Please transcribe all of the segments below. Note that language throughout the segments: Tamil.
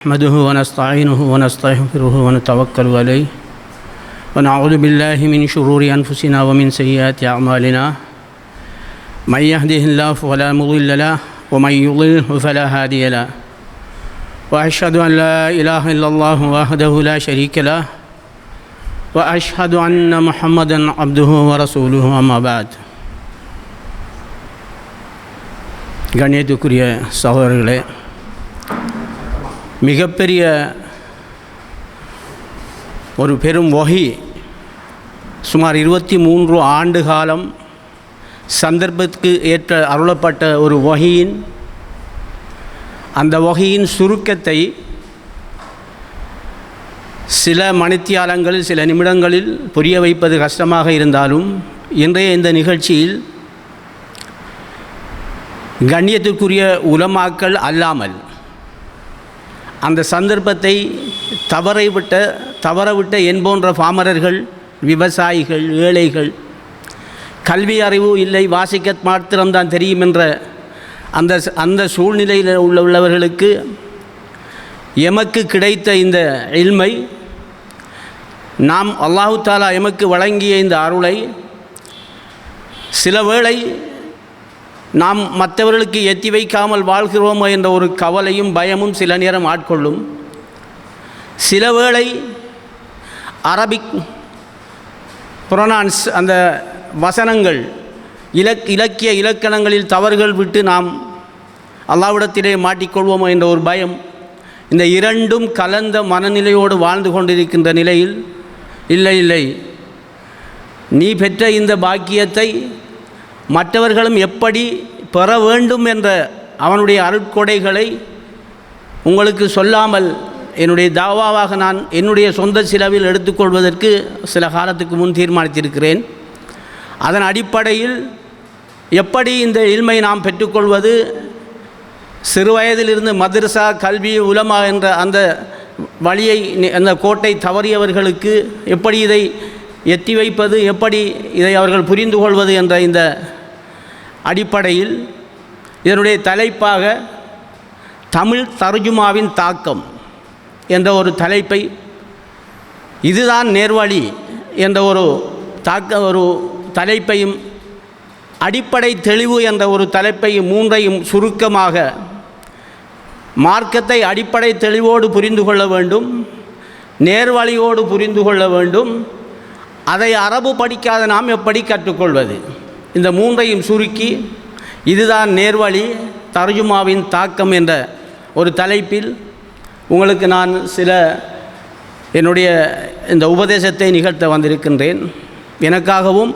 نحمده ونستعينه ونستغفره ونتوكل عليه ونعوذ بالله من شرور أنفسنا ومن سيئات أعمالنا من يهده الله فلا مضل له ومن يضلله فلا هادي له وأشهد أن لا إله إلا الله وحده لا شريك له وأشهد أن محمدا عبده ورسوله أما بعد. கண்ணியத்துக்குரிய சகோதரர்களே, மிகப்பெரிய ஒரு பெரும் வஹி, சுமார் 23 ஆண்டு காலம் சந்தர்ப்பத்துக்கு ஏற்ற அருளப்பட்ட ஒரு வஹியின் அந்த வஹியின் சுருக்கத்தை சில மணித்தியாலங்களில் சில நிமிடங்களில் புரிய வைப்பது கஷ்டமாக இருந்தாலும் இன்றைய இந்த நிகழ்ச்சியில் கண்ணியத்துக்குரிய உலமாக்கள் அல்லாமல் அந்த சந்தர்ப்பத்தை தவறவிட்ட என்போன்ற பாமரர்கள், விவசாயிகள், ஏழைகள், கல்வி அறிவு இல்லை, வாசிக்க மாத்திரம்தான் தெரியும் என்ற அந்த சூழ்நிலையில் உள்ளவர்களுக்கு எமக்கு கிடைத்த இந்த இல்மை, நாம் அல்லாஹு தாலா எமக்கு வழங்கிய இந்த அருளை சில வேளை நாம் மற்றவர்களுக்கு எத்தி வைக்காமல் வாழ்கிறோமோ என்ற ஒரு கவலையும் பயமும் சில நேரம் ஆட்கொள்ளும். சில வேளை அரபிக் புரோனன்ஸ், அந்த வசனங்கள், இலக்கிய இலக்கணங்களில் தவறுகள் விட்டு நாம் அல்லாஹ்விடத்திலே மாட்டிக்கொள்வோமோ என்ற ஒரு பயம், இந்த இரண்டும் கலந்த மனநிலையோடு வாழ்ந்து கொண்டிருக்கின்ற நிலையில், இல்லை நீ பெற்ற இந்த பாக்கியத்தை மற்றவர்களும் எப்படி பெற வேண்டும் என்ற அவனுடைய அருட்கொடைகளை உங்களுக்கு சொல்லாமல் என்னுடைய தாவாவாக நான் என்னுடைய சொந்த செலவில் எடுத்துக்கொள்வதற்கு சில காலத்துக்கு முன் தீர்மானித்திருக்கிறேன். அதன் அடிப்படையில் எப்படி இந்த இல்மை நாம் பெற்றுக்கொள்வது, சிறுவயதிலிருந்து மதரசா, கல்வி, உலமா என்ற அந்த வழியை, அந்த கோட்டை தவறியவர்களுக்கு எப்படி இதை எத்தி வைப்பது, எப்படி இதை அவர்கள் புரிந்து கொள்வது என்ற இந்த அடிப்படையில் இதனுடைய தலைப்பாக தமிழ் தர்ஜுமாவின் தாக்கம் என்ற ஒரு தலைப்பை, இதுதான் நேர்வழி என்ற ஒரு தலைப்பையும், அடிப்படை தெளிவு என்ற ஒரு தலைப்பையும், மூன்றையும் சுருக்கமாக, மார்க்கத்தை அடிப்படை தெளிவோடு புரிந்து கொள்ள வேண்டும், நேர்வழியோடு புரிந்து கொள்ள வேண்டும், அதை அரபு படிக்காத நாம் எப்படி கற்றுக்கொள்வது, இந்த மூன்றையும் சுருக்கி இதுதான் நேர்வழி, தர்ஜுமாவின் தாக்கம் என்ற ஒரு தலைப்பில் உங்களுக்கு நான் சில என்னுடைய இந்த உபதேசத்தை நிகழ்த்த வந்திருக்கின்றேன். எனக்காகவும்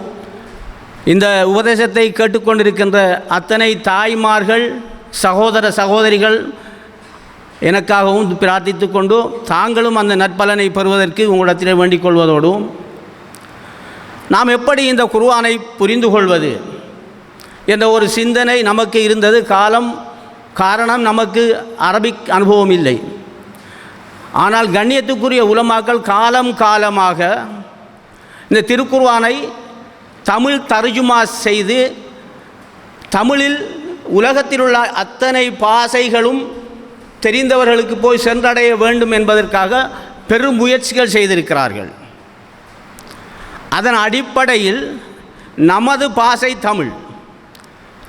இந்த உபதேசத்தை கேட்டுக்கொண்டிருக்கின்ற அத்தனை தாய்மார்கள், சகோதர சகோதரிகள் எனக்காகவும் பிரார்த்தித்து கொண்டு, தாங்களும் அந்த நற்பலனை பெறுவதற்கு உங்களிடத்தில் வேண்டிக் கொள்வதோடும், நாம் எப்படி இந்த குர்ஆனை புரிந்து கொள்வது என்ற ஒரு சிந்தனை நமக்கு இருந்தது. காரணம் நமக்கு அரபிக் அனுபவம் இல்லை. ஆனால் கண்ணியத்துக்குரிய உலமாக்கள் காலமாக இந்த திருக்குர்ஆனை தமிழ் தர்ஜுமா செய்து தமிழில் உலகத்தில் உள்ள அத்தனை பாஷைகளும் தெரிந்தவர்களுக்கு போய் சென்றடைய வேண்டும் என்பதற்காக பெரும் முயற்சிகள் செய்திருக்கிறார்கள். அதன் அடிப்படையில் நமது பாஷை தமிழ்,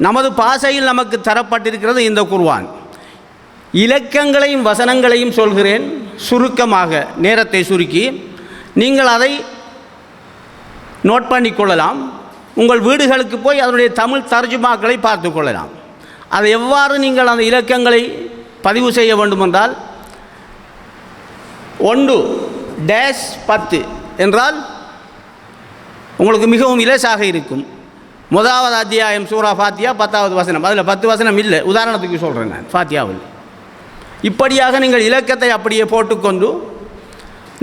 நமது பாஷையில் நமக்கு தரப்பட்டிருக்கிறது இந்த குர்ஆன். இலக்கங்களையும் வசனங்களையும் சொல்கிறேன் சுருக்கமாக, நேரத்தை சுருக்கி. நீங்கள் அதை நோட் பண்ணிக்கொள்ளலாம். உங்கள் வீடுகளுக்கு போய் அதனுடைய தமிழ் தர்ஜுமாக்களை பார்த்து கொள்ளலாம். அதை எவ்வாறு நீங்கள் அந்த இலக்கங்களை பதிவு செய்ய வேண்டுமென்றால், 1-10 என்றால் உங்களுக்கு மிகவும் இலேசாக இருக்கும். முதலாவது அத்தியாயம் சூரா ஃபாத்தியா 10வது வசனம், அதில் 10 வசனம் இல்லை, உதாரணத்துக்கு சொல்கிறேன் நான் ஃபாத்தியாவில். இப்படியாக நீங்கள் இலக்கத்தை அப்படியே போட்டுக்கொண்டு,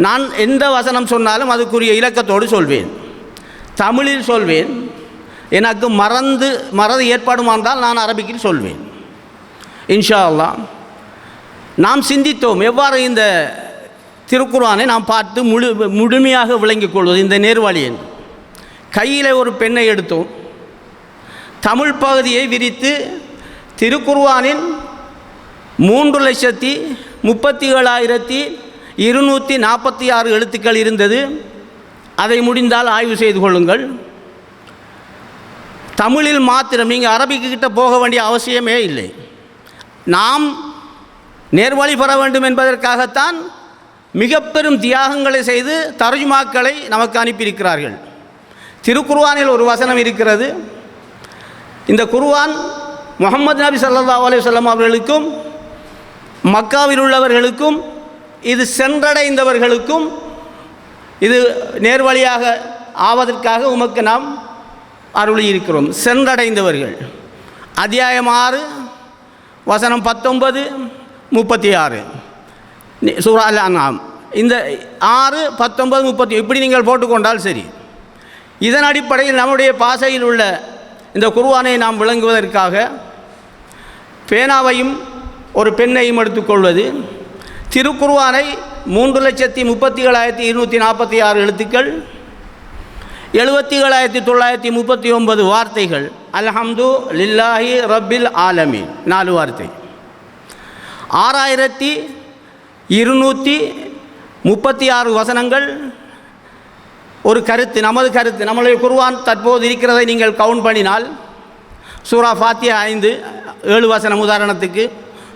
நான் எந்த வசனம் சொன்னாலும் அதுக்குரிய இலக்கத்தோடு சொல்வேன், தமிழில் சொல்வேன். எனக்கு மறந்து ஏற்படுமானால் நான் அரபிக்கில் சொல்வேன். இன்ஷா அல்லாஹ் நாம் சிந்தித்தோம் எவ்வாறு இந்த திருக்குர்ஆனை நாம் பார்த்து முழுமையாக விளங்கிக் கொள்வது, இந்த நேர்வழியை. கையில் ஒரு பெண்ணை எடுத்தோம், தமிழ் பகுதியை விரித்து திருக்குர்ஆனின் 3,33,000 37,246 எழுத்துக்கள் இருந்தது. அதை முடிந்தால் ஆய்வு செய்து கொள்ளுங்கள். தமிழில் மாத்திரம், நீங்கள் அரபிக்கு கிட்ட போக வேண்டிய அவசியமே இல்லை. நாம் நேர்வழி பெற வேண்டும் என்பதற்காகத்தான் மிக பெரும் தியாகங்களை செய்து தர்ஜுமாக்களை நமக்கு அனுப்பியிருக்கிறார்கள். திருக்குர்ஆனில் ஒரு வசனம் இருக்கிறது. இந்த குர்ஆன் முஹம்மது நபி ஸல்லல்லாஹு அலைஹி வஸல்லம் அவர்களுக்கும் மக்காவில் உள்ளவர்களுக்கும் இது சென்றடைந்தவர்களுக்கும் இது நேர்வழியாக ஆவதற்காக உமக்கு நாம் அருளி இருக்கிறோம். சென்றடைந்தவர்கள். அத்தியாயம் 6 வசனம் 19, 36 சூரா அல் அன்ஆம். இந்த 6, 19, 30 இப்படி நீங்கள் போட்டுக்கொண்டால் சரி. இதன் அடிப்படையில் நம்முடைய பாஷையில் உள்ள இந்த குர்ஆனை நாம் விளங்குவதற்காக பேனாவையும் ஒரு பெண்ணையும் எடுத்துக்கொள்வது. திருக்குர்ஆனை 3,37,246 எழுத்துக்கள், 77,939 வார்த்தைகள். அல்ஹம்து லில்லாஹி ரப்பில் ஆலமீன் 4 வார்த்தை. 6,236 வசனங்கள். ஒரு கருத்து, நமது கருத்து, நம்மளுடைய குர்ஆன் தற்போது இருக்கிறதை நீங்கள் கவுண்ட் பண்ணினால் சூரா ஃபாத்தியா 5-7 வசனம் உதாரணத்துக்கு,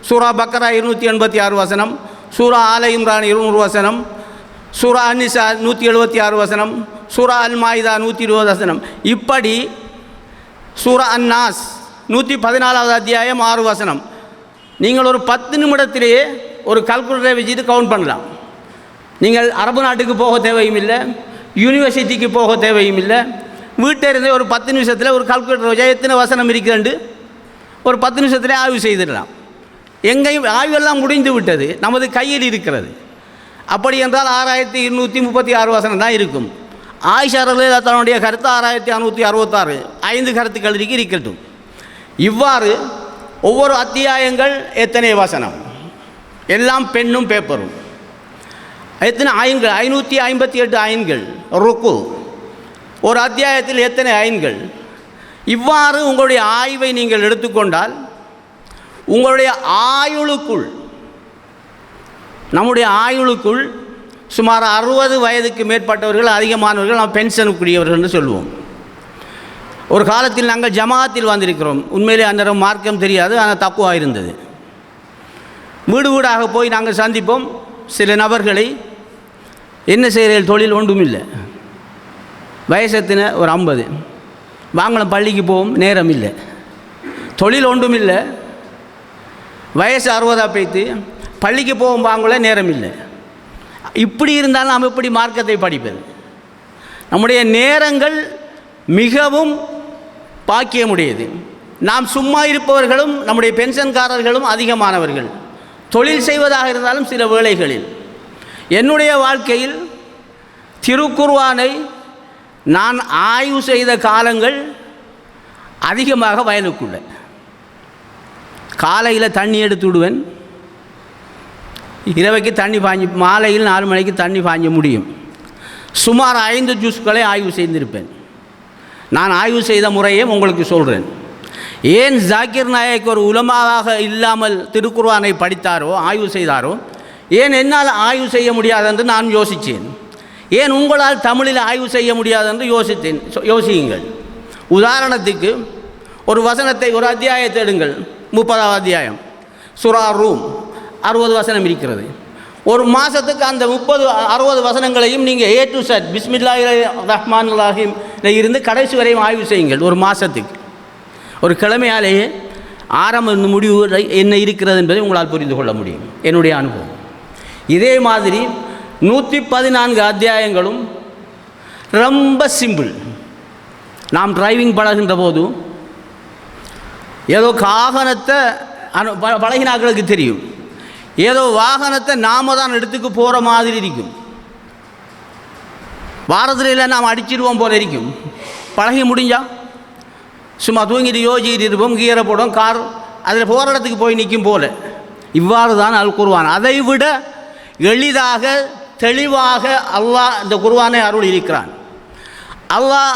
சூரா பக்கரா 286 வசனம், சூரா ஆல இம்ரான் 200 வசனம், சூரா அன்னிசா 176 வசனம், சூரா அல் மாயிதா 120 வசனம், இப்படி சூரா அன்னாஸ் 114வது அத்தியாயம் 6 வசனம். நீங்கள் ஒரு 10 நிமிடத்திலேயே ஒரு கால்குலேட்டரை வச்சுட்டு கவுண்ட் பண்ணலாம். நீங்கள் அரபு நாட்டுக்கு போக தேவையும் இல்லை, யூனிவர்சிட்டிக்கு போக தேவையும் இல்லை. வீட்டில் இருந்தே ஒரு 10 நிமிஷத்தில் ஒரு கால்குலேட்டர் வச்சா எத்தனை வசனம் இருக்குன்னு ஒரு 10 நிமிஷத்திலே ஆய்வு செய்திடலாம். எங்கேயும் ஆய்வெல்லாம் முடிந்து விட்டது, நமது கையில் இருக்கிறது. அப்படி என்றால் 6,236 வசனம் தான் இருக்கும். ஆயிஷா ரலியல்லாஹு தன்னுடைய கருத்து 6,666, 5 கருத்துக்கள் இருக்கட்டும். இவ்வாறு ஒவ்வொரு அத்தியாயங்கள் எத்தனை வசனம், எல்லாம் பெண்ணும் பேப்பரும். எத்தனை ஐன்கள், 558 ஐன்கள். ருக்கு ஒரு அத்தியாயத்தில் எத்தனை ஐன்கள். இவ்வாறு உங்களுடைய ஆய்வை நீங்கள் எடுத்துக்கொண்டால் உங்களுடைய ஆயுளுக்குள், நம்முடைய ஆயுளுக்குள் சுமார் 60 வயதுக்கு மேற்பட்டவர்கள், அதிகமானவர்கள் நாம் பென்ஷனுக்குரியவர்கள் என்று சொல்லுவோம். ஒரு காலத்தில் நாங்கள் ஜமாத்தில் வந்திருக்கிறோம். உண்மையிலே அந்த மார்க்கம் தெரியாது, ஆனால் தக்குவா இருந்தது. வீடு வீடாக போய் நாங்கள் சந்திப்போம் சில நபர்களை. என்ன செய்கிறீர்கள்? தொழில் ஒன்றும் இல்லை. வயசத்தின ஒரு 50. வாங்கலாம் பள்ளிக்கு போவோம், நேரம் இல்லை. தொழில் ஒன்றும் இல்லை. வயசு 60 போய்த்து பள்ளிக்கு போவோம், வாங்கல நேரம் இல்லை. இப்படி இருந்தாலும் நாம் எப்படி மார்க்கத்தை படிப்பது? நம்முடைய நேரங்கள் மிகவும் பாக்கியமுடையது. நாம் சும்மா இருப்பவர்களும் நம்முடைய பென்ஷன்காரர்களும் அதிகமானவர்கள். தொழில் செய்வதாக இருந்தாலும் சில வேளைகளில். என்னுடைய வாழ்க்கையில் திருக்குர்ஆனை நான் ஆய்வு செய்த காலங்கள் அதிகமாக வயலுக்குள்ள. காலையில் தண்ணி எடுத்து விடுவேன், இரவைக்கு தண்ணி பாய்ஞ்சி, மாலையில் 4 மணிக்கு தண்ணி பாய்ஞ்ச முடியும். சுமார் 5 ஜூஸ்களை ஆய்வு செய்திருப்பேன். நான் ஆய்வு செய்த முறையை உங்களுக்கு சொல்கிறேன். ஏன் ஜாக்கிர் நாயக் ஒரு உலமாவாக இல்லாமல் திருக்குர்ஆனை படித்தாரோ, ஆய்வு செய்தாரோ, ஏன் என்னால் ஆய்வு செய்ய முடியாது என்று நான் யோசித்தேன். ஏன் உங்களால் தமிழில் ஆய்வு செய்ய முடியாது என்று யோசித்தேன். யோசியுங்கள். உதாரணத்துக்கு ஒரு வசனத்தை, ஒரு அத்தியாயத்தை எடுங்கள். 30வது அத்தியாயம் சூரா ரூம், 60 வசனம் இருக்கிறது. ஒரு மாதத்துக்கு அந்த 30-60 வசனங்களையும் நீங்கள் A to Z பிஸ்மில்லாஹிர் ரஹ்மானிர் ரஹீம் இருந்து கடைசி வரையும் ஆய்வு செய்யுங்கள். ஒரு மாதத்துக்கு, ஒரு கிழமையாலேயே ஆரம்ப முடிவு என்ன இருக்கிறது என்பதை உங்களால் புரிந்து கொள்ள முடியும். என்னுடைய அனுபவம். இதே மாதிரி 114 அத்தியாயங்களும் ரொம்ப சிம்பிள். நாம் டிரைவிங் பழகின்ற போது ஏதோ வாகனத்தை பழகினாக்களுக்கு தெரியும், ஏதோ வாகனத்தை நாம தான் இடத்துக்கு போகிற மாதிரி இருக்கும். வாரத்தில் நாம் அடிச்சிடுவோம் போல இருக்கும். பழகி முடிஞ்சால் சும்மா தூங்கிட்டு யோசிக்கிட்டு இருப்போம், கீரை போடும், கார் அதில் போகிற இடத்துக்கு போய் நிற்கும் போல. இவ்வாறு தான் அல் குர்ஆன். அதை விட எளிதாக தெளிவாக அல்லாஹ் இந்த குர்ஆனை அருள் இருக்கிறான். அல்லாஹ்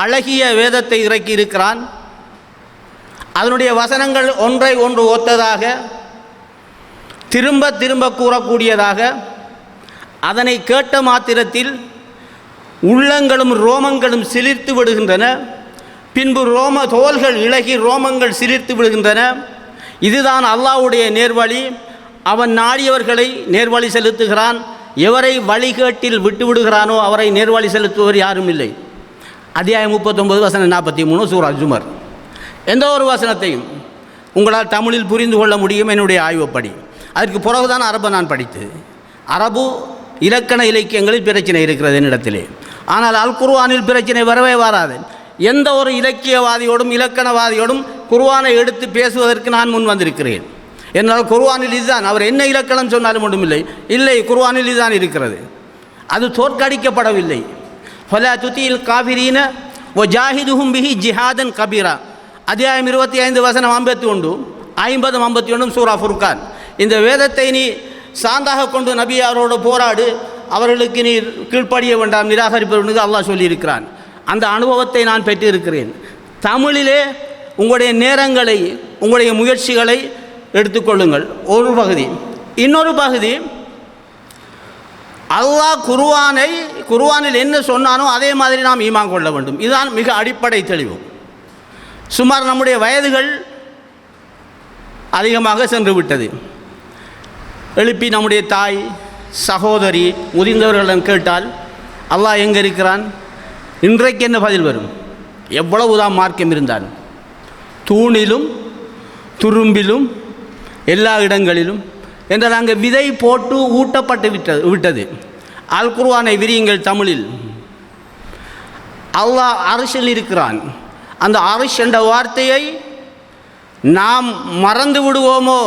அழகிய வேதத்தை இறக்கி இருக்கிறான். அதனுடைய வசனங்கள் ஒன்றை ஒன்று ஒத்ததாக திரும்ப திரும்ப கூறக்கூடியதாக, அதனை கேட்ட மாத்திரத்தில் உள்ளங்களும் ரோமங்களும் சிலிர்த்து விடுகின்றன. பின்பு தோள்கள் இளகி ரோமங்கள் சிலிர்த்து விடுகின்றன. இதுதான் அல்லாஹ்வுடைய நேர்வழி. அவன் நாடியவர்களை நேர்வழி செலுத்துகிறான். எவரை வழிகேட்டில் விட்டுவிடுகிறானோ அவரை நேர்வழி செலுத்துவர் யாரும் இல்லை. அத்தியாயம் 39 வசனம் 43 சூரா ஜுமர். எந்த ஒரு வசனத்தையும் உங்களால் தமிழில் புரிந்து கொள்ள முடியும் என்னுடைய ஆய்வுப்படி. அதற்கு பிறகுதான் அரபை நான் படித்தது. அரபு இலக்கண இலக்கியங்களில் பிரச்சனை இருக்கிறது என்னிடத்திலே. ஆனால் அல் குர்ஆனில் பிரச்சனை வரவே வராது. எந்த ஒரு இலக்கியவாதியோடும் இலக்கணவாதியோடும் குர்ஆனை எடுத்து பேசுவதற்கு நான் முன் வந்திருக்கிறேன். என்னால் குர்ஆனில் இதுதான், அவர் என்ன இலக்கணம் சொன்னாலும் ஒன்றும் இல்லை, குர்ஆனில் இதுதான் இருக்கிறது. அது தோற்கடிக்கப்படவில்லை. ஃபலா துதில் காஃபிரீன வஜாஹிதுஹும் பிஹி ஜிஹாதன் கபீரா. அத்தியாயம் 25 வசனம் 51 50 51 சூரா ஃபுர்கான். இந்த வேதத்தை நீ சான்றாக கொண்டு நபியாரோடு போராடு, அவர்களுக்கு நீ கீழ்ப்படிய வேண்டாம், நிராகரிப்பவனுக்கு அல்லாஹ் சொல்லியிருக்கிறான். அந்த அனுபவத்தை நான் பெற்றிருக்கிறேன். தமிழிலே உங்களுடைய நேரங்களை, உங்களுடைய முயற்சிகளை எடுத்துக்கொள்ளுங்கள். ஒரு பகுதி. இன்னொரு பகுதி, அல்லாஹ் குர்ஆனில் என்ன சொன்னானோ அதே மாதிரி நாம் ஈமான் கொள்ள வேண்டும். இதுதான் மிக அடிப்படை தெளிவு. சுமார் நம்முடைய வயதுகள் அதிகமாக சென்று விட்டது. எழுப்பி நம்முடைய தாய், சகோதரி, முதிர்ந்தவர்களிடம் கேட்டால் அல்லாஹ் எங்கே இருக்கிறான், இன்றைக்கு என்ன பதில் வரும்? எவ்வளவுதான் மார்க்கம் இருந்தாலும் தூணிலும் துரும்பிலும் எல்லா இடங்களிலும் என்ற நாங்கள் விதை போட்டு ஊட்டப்பட்டு விட்டது. அல் குர்ஆனை விரியுங்கள் தமிழில். அல்லாஹ் அரிசில் இருக்கிறான். அந்த அரிஷ் என்ற வார்த்தையை நாம் மறந்து விடுவோமோ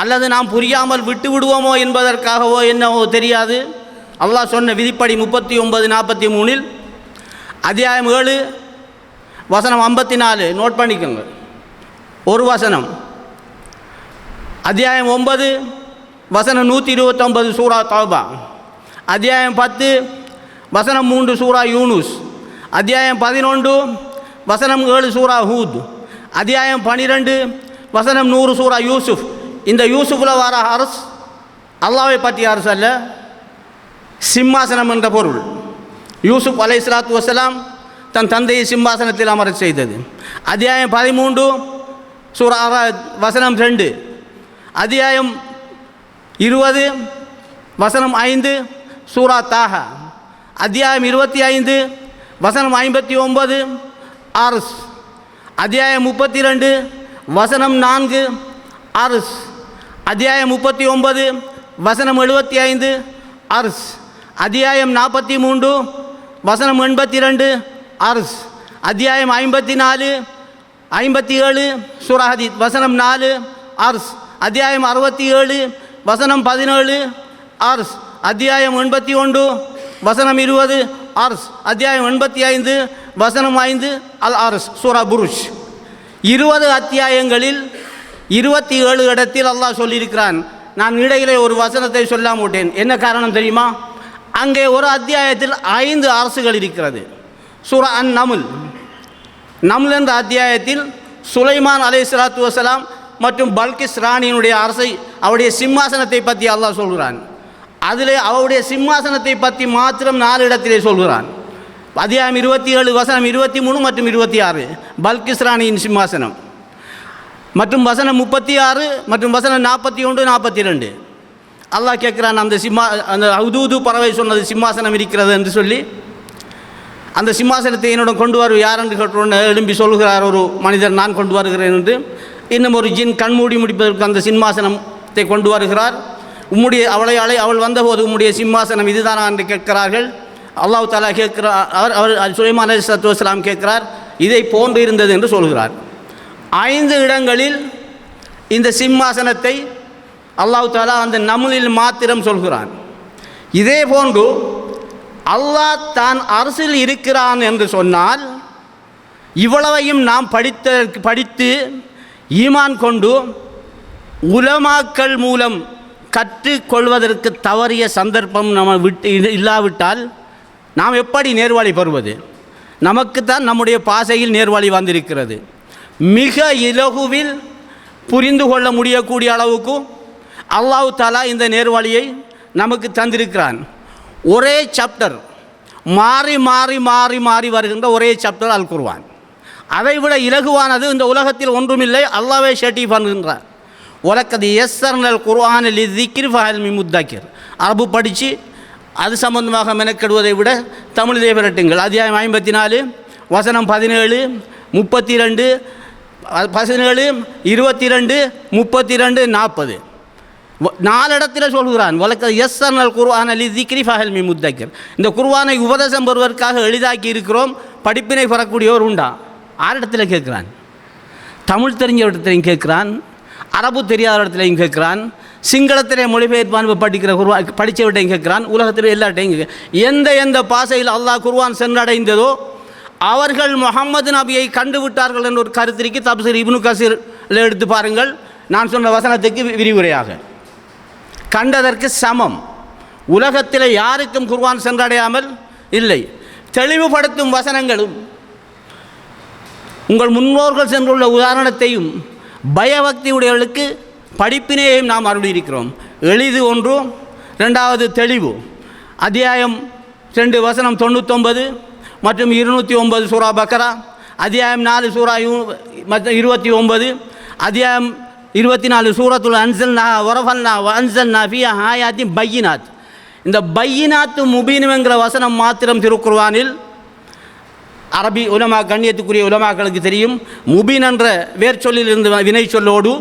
அல்லது நாம் புரியாமல் விட்டு விடுவோமோ என்பதற்காகவோ என்னவோ தெரியாது. அல்லாஹ் சொன்ன விதிப்படி 39:43 அத்தியாயம் 7 வசனம் 54 நோட் பண்ணிக்கோங்க. ஒரு வசனம். அத்தியாயம் 9 வசனம் 129 சூரா தௌபா. அத்தியாயம் 10 வசனம் 3 சூரா யூனுஸ். அத்தியாயம் 11 வசனம் 7 சூரா ஹூத். அத்தியாயம் 12 வசனம் 100 சூரா யூசுஃப். இந்த யூசுஃபில் வர அரசு அல்லாஹ்வை பற்றிய அரசு அல்ல, சிம்மாசனம் என்ற பொருள். யூசுப் அலைஹிஸ்ஸலாத்து வஸ்ஸலாம் தன் தந்தையை சிம்மாசனத்தில் அமரச் செய்தது. அத்தியாயம் 13 சூரா வசனம் 2. அத்தியாயம் 20 வசனம் 5 சூரா தாஹா. அத்தியாயம் 25 வசனம் 59 அர்ஸ். அத்தியாயம் 32 வசனம் 4 அர்ஸ். அத்தியாயம் 39 வசனம் 75 அர்ஸ். அத்தியாயம் 43 வசனம் 82 அர்ஸ். அத்தியாயம் 54 57 சூரா ஹதீத் வசனம் 4 அர்ஸ். அத்தியாயம் 67 வசனம் 17 அர்ஸ். அத்தியாயம் 81 வசனம் 20 அர்ஸ். அத்தியாயம் 85 வசனம் 5 அல் அர்ஸ் சூரா புருஷ். 20 அத்தியாயங்களில் 27 இடத்தில் அல்லாஹ் சொல்லியிருக்கிறான். நான் இடையிலே ஒரு வசனத்தை சொல்ல மாட்டேன். என்ன காரணம் தெரியுமா? அங்கே ஒரு அத்தியாயத்தில் 5 அரசுகள் இருக்கிறது. சூரா அன் நமுல். நமுல் என்ற அத்தியாயத்தில் சுலைமான் அலைஹிஸ்ஸலாத்து வஸ்ஸலாம் மற்றும் பல்கிஸ் ராணியினுடைய அரசை, அவருடைய சிம்மாசனத்தை பற்றி அல்லாஹ் சொல்கிறான். அதிலே அவருடைய சிம்மாசனத்தை பற்றி மாத்திரம் 4 இடத்திலே சொல்கிறான். அத்தியாயம் 27 வசனம் 23 மற்றும் 26 பல்கிஸ் ராணியின் சிம்மாசனம் மற்றும் வசனம் 36 மற்றும் வசனம் 41 42 அல்லாஹ் கேட்குறான், அந்த ஹுதூது பறவை சொன்னது சிம்மாசனம் இருக்கிறது என்று சொல்லி, அந்த சிம்மாசனத்தை என்னிடம் கொண்டு வரும் யார் என்று கேட்டோன்னு எழும்பி சொல்கிறார் ஒரு மனிதர், நான் கொண்டு வருகிறேன் என்று. இன்னும் ஒரு ஜின் கண்மூடி முடிப்பதற்கு அந்த சிம்மாசனத்தை கொண்டு வருகிறார். அவள் வந்தபோது உம்முடைய சிம்மாசனம் இதுதானா என்று கேட்கிறார்கள். அல்லாஹ் தஆலா கேட்கிறார், அவர் சுலைமான் அலைஹிஸ்ஸலாத்து வஸ்ஸலாம் கேட்கிறார், இதை போன்று இருந்தது என்று சொல்கிறார். 5 இடங்களில் இந்த சிம்மாசனத்தை அல்லாஹ் தஆலா அந்த நமுலில் மாத்திரம் சொல்கிறான். இதே போன்று அல்லாஹ் தான் அரசில் இருக்கிறான் என்று சொன்னால், இவ்வளவையும் நாம் படித்து ஈமான் கொண்டு உலமாக்கள் மூலம் கற்றுக்கொள்வதற்கு தவறிய சந்தர்ப்பம் நம்ம இல்லாவிட்டால் நாம் எப்படி நேர்வழி பெறுவது? நமக்குத்தான் நம்முடைய பாசையில் நேர்வழி வந்திருக்கிறது. மிக இலகுவில் புரிந்து கொள்ள முடியக்கூடிய அளவுக்கு அல்லாஹ் தஆலா இந்த நேர்வழியை நமக்கு தந்திருக்கிறான். ஒரே சாப்டர் மாறி மாறி மாறி மாறி வருகின்ற ஒரே சாப்டர் அல் குர்ஆன். அதைவிட இலகுவானது இந்த உலகத்தில் ஒன்றுமில்லை. அல்லாஹ்வே ஷர்ட்டி பண்ணுகின்றார். வலக்கது யஸ்ஸர்னல் குர்ஆன லிذிக்ரி ஃபஹல் மின் முத்தக்கிர். அரபு படித்து அது சம்பந்தமாக மெனக்கெடுவதை விட தமிழிலே விரட்டுங்கள். அத்தியாயம் 54 வசனம் 17, 32, 17, 22, 32, 40 4 இடத்துல சொல்கிறான். வலக்கது யஸ்ஸர்னல் குர்ஆன லிذிக்ரி ஃபஹல் மின் முத்தக்கிர். இந்த குர்ஆனை உபதேசம் பெறுவதற்காக எளிதாக்கி இருக்கிறோம். படிப்பினை பெறக்கூடியவர் உண்டா? 6 இடத்துல கேட்குறான். தமிழ் தெரிஞ்ச இடத்துலையும் கேட்குறான், அரபு தெரியாத இடத்துலையும் கேட்குறான், சிங்களத்திலே மொழிபெயர்ப்பான் படிக்கிற குர்ஆன் படித்தவர்கிட்டையும் கேட்குறான், உலகத்தில் எல்லாட்டையும் எந்த எந்த பாஷையில் அல்லாஹ் குர்ஆன் சென்றடைந்ததோ அவர்கள் முஹம்மது நபியை கண்டுவிட்டார்கள் என்ற ஒரு கருத்திற்கு தப்சீர் இப்னு கஸீரில் எடுத்து பாருங்கள். நான் சொன்ன வசனத்துக்கு விரிவுரையாக கண்டதற்கு சமம். உலகத்தில் யாருக்கும் குர்ஆன் சென்றடையாமல் இல்லை. தெளிவுபடுத்தும் வசனங்களும் உங்கள் முன்னோர்கள் சென்றுள்ள உதாரணத்தையும் பயபக்தியுடையவர்களுக்கு படிப்பினையையும் நாம் அருளியிருக்கிறோம். எளிது ஒன்று, 2வது தெளிவு. அத்தியாயம் 2 வசனம் 99 மற்றும் 209 சூரா பக்கரா, அத்தியாயம் 4 சூரா 29, அத்தியாயம் 24 சூரத்துல் அன்சல்னா வரஃபல்னா அன்சல்னா ஃபியா ஆயாத்தின் பையினாத். இந்த பையினாத்து முபீனுங்கிற வசனம் மாத்திரம் திருக்குர்ஆனில் அரபி உலமா கண்ணியத்துக்குரிய உலமாக்களுக்கு தெரியும். முபீன் என்ற வேர் சொல்லிலிருந்து வினை சொல்லோடு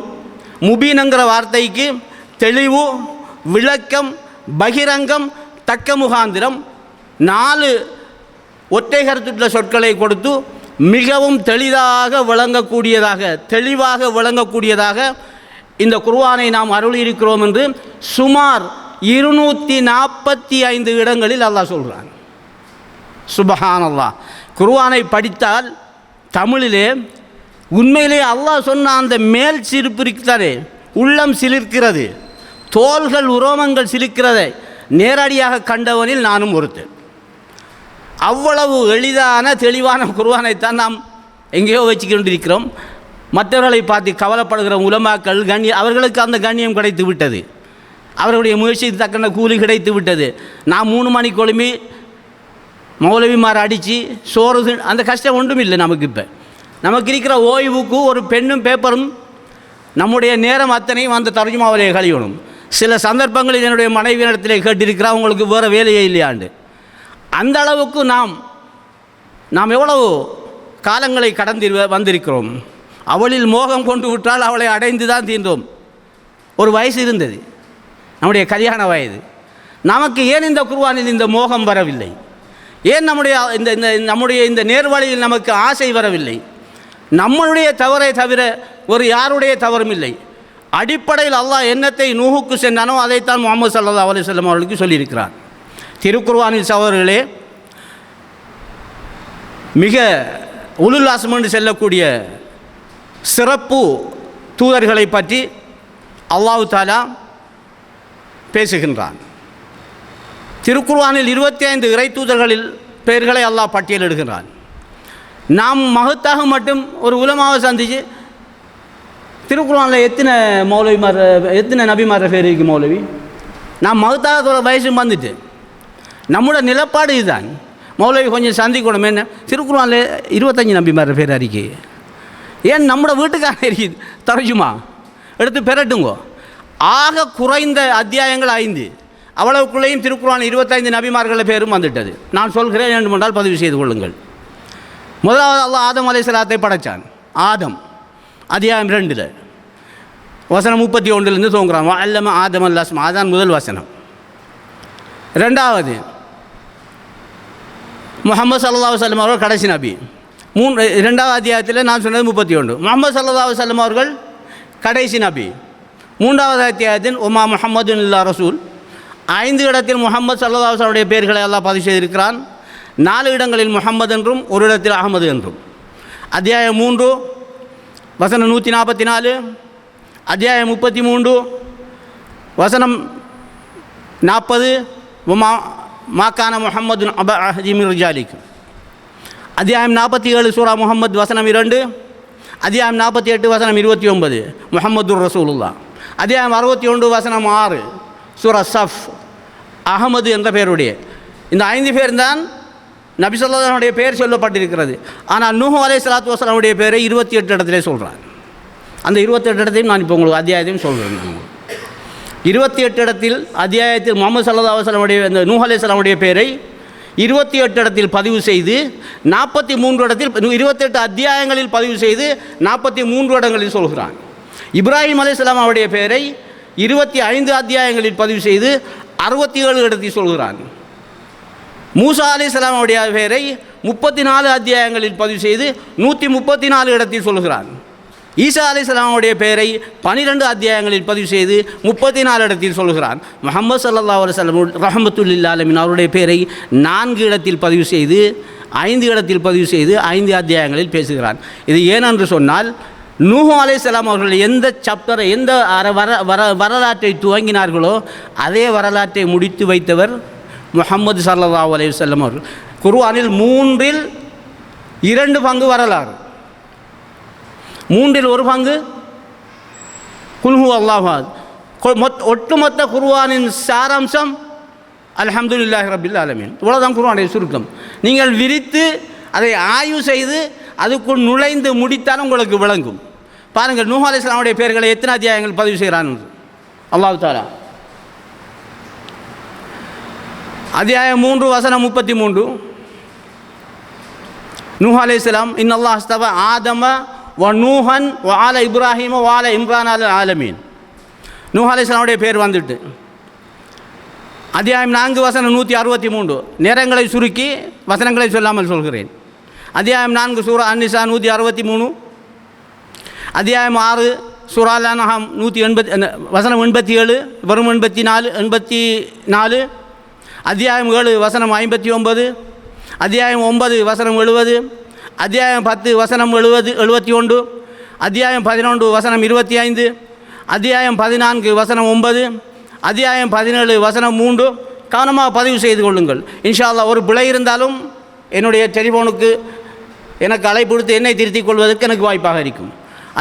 முபீன்ங்கிற வார்த்தைக்கு தெளிவு, விளக்கம், பகிரங்கம், தக்க முகாந்திரம் 4 ஒற்றை கருத்துள்ள சொற்களை கொடுத்து மிகவும் தெளிவாக விளங்கக்கூடியதாக இந்த குர்ஆனை நாம் அருளியிருக்கிறோம் என்று சுமார் 245 இடங்களில் அல்லாஹ் சொல்கிறான். சுப்ஹானல்லாஹ். குர்ஆனை படித்தால் தமிழிலே உண்மையிலே அல்லாஹ் சொன்ன அந்த மேல் சிரிப்பு இருக்கிறதே, உள்ளம் சிலிர்க்கிறது, தோள்கள் உரோமங்கள் சிலிர்க்கிறதை நேரடியாக கண்டவனில் நானும் ஒருத்தன். அவ்வளவு எளிதான தெளிவான குர்ஆனைத்தான் நாம் எங்கேயோ வச்சுக்கொண்டிருக்கிறோம். மற்றவர்களை பார்த்து கவலைப்படுகிற உலமாக்கள் அவர்களுக்கு அந்த கண்ணியம் கிடைத்து விட்டது, அவர்களுடைய முயற்சிக்கு தக்கன கூலி கிடைத்து விட்டது. நான் 3 மணிக்கு எழும்பி மௌலவிமார் அடித்து சோறு அந்த கஷ்டம் ஒன்றும் இல்லை நமக்கு. இப்போ நமக்கு இருக்கிற ஓய்வுக்கு ஒரு பெண்ணும் பேப்பரும் நம்முடைய நேரம் அத்தனையும் அந்த தர்ஜுமாவிலே கழியணும். சில சந்தர்ப்பங்களில் என்னுடைய மனைவியிடத்திலே கேட்டிருக்கிறா, உங்களுக்கு வேறு வேலையே இல்லையாண்டு. அந்த அளவுக்கு நாம் எவ்வளவு காலங்களை கடந்து வந்திருக்கிறோம். அவளில் மோகம் கொண்டு விட்டால் அவளை அடைந்து தான் தீர்ந்தோம். ஒரு வயசு இருந்தது, நம்முடைய கல்யாண வயது. நமக்கு ஏன் இந்த குர்ஆனில் இந்த மோகம் வரவில்லை? ஏன் நம்முடைய இந்த நேர்வழியில் நமக்கு ஆசை வரவில்லை? நம்மளுடைய தவறை தவிர ஒரு யாருடைய தவறும் இல்லை. அடிப்படையில் அல்லாஹ் என்னத்தை நூஹுக்கு சென்றானோ அதைத்தான் முஹம்மது ஸல்லல்லாஹு அலைஹி வஸல்லம் அவர்களுக்கு சொல்லியிருக்கிறார். திருக்குர்ஆனில் சகோதரர்களே, மிக உலுல் அஸ்ம் என்று செல்லக்கூடிய சிறப்பு தூதர்களை பற்றி அல்லாஹ் தஆலா பேசுகின்றான். திருக்குர்ஆனில் 25 இறை தூதர்களில் பெயர்களை அல்லாஹ் பட்டியலிடுகிறான். நாம் மகத்தாக மட்டும் ஒரு உலமாவை சந்தித்து திருக்குர்ஆனில் எத்தனை நபிமார பேர் இருக்கு மௌலவி? நாம் மகத்தாக வயசு வந்துட்டு நம்மளோட நிலப்பாடு இதுதான். மௌலவி கொஞ்சம் சந்திக்கணும். என்ன திருக்குர்ஆனில் 25 நபிமார பேர் அறிக்கை ஏன் நம்மளோட வீட்டுக்காக இருக்குது? தர்ஜுமா எடுத்து பெறட்டுங்கோ. ஆக குறைந்த அத்தியாயங்கள் 5, அவ்வளவுக்குள்ளேயும் திருக்குர்ஆன் 25 நபிமார்கள் பேரும் வந்துவிட்டது. நான் சொல்கிறேன், வேண்டுமென்றால் பதிவு செய்து கொள்ளுங்கள். முதலாவது அல்லாஹ் ஆதம் அலைஹிஸ்ஸலாத்தை படைத்தான். ஆதம் அத்தியாயம் 2 வசனம் 31 தோங்குறான். அல்லம ஆதம் அல்-அஸ்மா, அதான் முதல் வசனம். 2வது முஹம்மது ஸல்லல்லாஹு அலைஹி வஸல்லம் அவர்கள் கடைசி நபி. 2வது அத்தியாயத்தில் நான் சொன்னது 31. முஹம்மது ஸல்லல்லாஹு அலைஹி வஸல்லம் அவர்கள் கடைசி நபி. 3வது அத்தியாயத்தில் உமா முஹம்மது இல்லா ரசூல். 5 இடத்தில் முஹம்மது ஸல்லல்லாஹு அலைஹி வஸல்லம் பெயர்களை அல்லாஹ் பதிவு செய்திருக்கிறான். 4 இடங்களில் முஹம்மது என்றும் ஒரு இடத்தில் அஹமது என்றும். அத்தியாயம் 3 வசனம் 144, அத்தியாயம் 33 வசனம் 40 மாக்கான முஹம்மது அபா அஹ்திமிர் ரிஜாலிக். அத்தியாயம் 47 சூரா முஹம்மது வசனம் 2, அத்தியாயம் 48 வசனம் 29 முஹம்மதுர் ரசூலுல்லாஹ். அத்தியாயம் 61 வசனம் 6 சூரா சஃப். அகமது என்ற பெயருடைய இந்த 5 பேர் தான் நபி ஸல்லல்லாஹு அலைஹி வஸல்லம் பெயர் சொல்லப்பட்டிருக்கிறது. ஆனால் நூஹ் அலைஹிஸ்ஸலாத்து வஸலாமுடைய பெயரை 28 இடத்திலே சொல்கிறார். அந்த 28 இடத்தையும் நான் இப்போ உங்களுக்கு அத்தியாயத்தையும் சொல்கிறேன். 28 இடத்தில் அத்தியாயத்தில் முஹம்மது ஸல்லல்லாஹு அலைஹி வஸல்லமுடைய இந்த நூஹ் அலைஹிஸ்ஸலாமுடைய பெயரை 28 இடத்தில் பதிவு செய்து 43 இடத்தில் 28 அத்தியாயங்களில் பதிவு செய்து 43 இடங்களில் சொல்கிறான். இப்ராஹிம் அலைஹிஸ்ஸலாம் அவருடைய பெயரை 25 அத்தியாயங்களில் பதிவு செய்து 67 இடத்தில் சொல்கிறான். மூசா அலைஹிஸ்ஸலாம் அவருடைய பெயரை 34 அத்தியாயங்களில் பதிவு செய்து 134 இடத்தில் சொல்கிறான். ஈசா அலைஹிஸ்ஸலாம் அவருடைய பெயரை 12 அத்தியாயங்களில் பதிவு செய்து 34 இடத்தில் சொல்கிறான். முஹம்மது ஸல்லல்லாஹு அலைஹி வஸல்லம் ரஹ்மத்துல்லில் ஆலமீன் அவருடைய பெயரை 4 இடத்தில் பதிவு செய்து 5 இடத்தில் பதிவு செய்து 5 அத்தியாயங்களில் பேசுகிறான். இது ஏனென்று சொன்னால் நூஹ் அலைஹிஸ்ஸலாம் அவர்கள் எந்த சாப்டரை எந்த வரலாற்றை துவங்கினார்களோ அதே வரலாற்றை முடித்து வைத்தவர் முஹம்மது ஸல்லல்லாஹு அலைஹி வஸல்லம் அவர்கள். குர்ஆனில் 3இல் 2 பங்கு வரலாறு, 3இல் 1 பங்கு குல் ஹுவ அல்லாஹு அஹத். ஒட்டுமொத்த குர்ஆனின் சாராம்சம் அல்ஹம்துலில்லாஹி ரப்பில் ஆலமீன். இவ்வளோதான் குர்ஆனுடைய சுருக்கம். நீங்கள் விரித்து அதை ஆய்வு செய்து அதுக்குள் நுழைந்து முடித்தால் உங்களுக்கு விளங்கும். பாருங்கள், நூஹ் அலைஹிஸ்ஸலாமுடைய பெயர்களை எத்தனை அத்தியாயங்கள் பதிவு செய்கிறான் அல்லாஹ் தஆலா. அத்தியாயம் 3 வசனம் 33. நூஹ் அலைஹிஸ்ஸலாம் இன்னல்லாஹ் அஸ்தஃபா ஆதம வ நூஹன் வ ஆல இப்ராஹீம வ ஆல இம்ரான் அல் ஆலமீன். நூஹ் அலைஹிஸ்ஸலாமுடைய பேர் வந்துட்டு. அத்தியாயம் 4 வசனம் 163. நேரங்களை சுருக்கி வசனங்களை சொல்லாமல் சொல்கிறேன். அத்தியாயம் 4 சூரா அன்-நிசா 163. அத்தியாயம் 6 சூரா அல்-அன்ஆம் 180 வசனம் 87 வரும் 84. அத்தியாயம் 7 வசனம் 59. அத்தியாயம் 9 வசனம் 70. அத்தியாயம் 10 வசனம் 71. அத்தியாயம் 11 வசனம் 25. அத்தியாயம் 14 வசனம் 9. அத்தியாயம் 17 வசனம் 3. கவனமாக பதிவு செய்து கொள்ளுங்கள். இன்ஷா அல்லாஹ் ஒரு பிழை இருந்தாலும் என்னுடைய டெலிஃபோனுக்கு எனக்கு அழைப்பு கொடுத்து என்னை திருத்திக் கொள்வதற்கு எனக்கு வாய்ப்பாக இருக்கும்.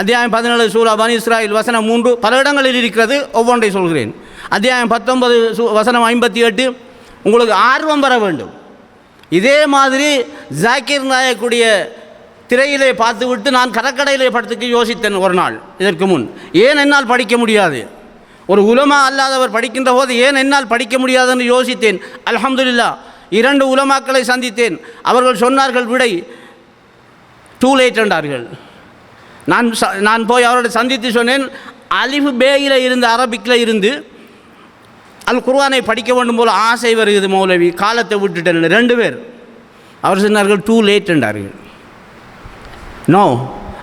அத்தியாயம் 17 சூரா பனி இஸ்ராயில் வசனம் 3 பல இடங்களில் இருக்கிறது, ஒவ்வொன்றை சொல்கிறேன். அத்தியாயம் 19 வசனம் 58. உங்களுக்கு ஆர்வம் வர வேண்டும். இதே மாதிரி ஜாக்கிர் நாயக்குடைய திரையிலே பார்த்துவிட்டு நான் கடற்கடையிலே படுத்துக்கு யோசித்தேன் ஒரு நாள் இதற்கு முன். ஏன் என்னால் படிக்க முடியாது, ஒரு உலமா அல்லாதவர் படிக்கின்ற போது ஏன் என்னால் படிக்க முடியாதுன்னு யோசித்தேன். அல்ஹம்துலில்லாஹ் 2 உலமாக்களை சந்தித்தேன். அவர்கள் சொன்னார்கள் விடை டூ லேட் என்றார்கள். நான் போய் அவரோட சந்தித்து சொன்னேன், அலிஃப் பேயில் இருந்து அரபிக்கில் இருந்து அல் குர்ஆனை படிக்க வேண்டும் போல் ஆசை வருகிறது மௌலவி, காலத்தை விட்டுட்டேன். 2 பேர் அவர் சொன்னார்கள் டூ லேட் என்றார்கள். நோ,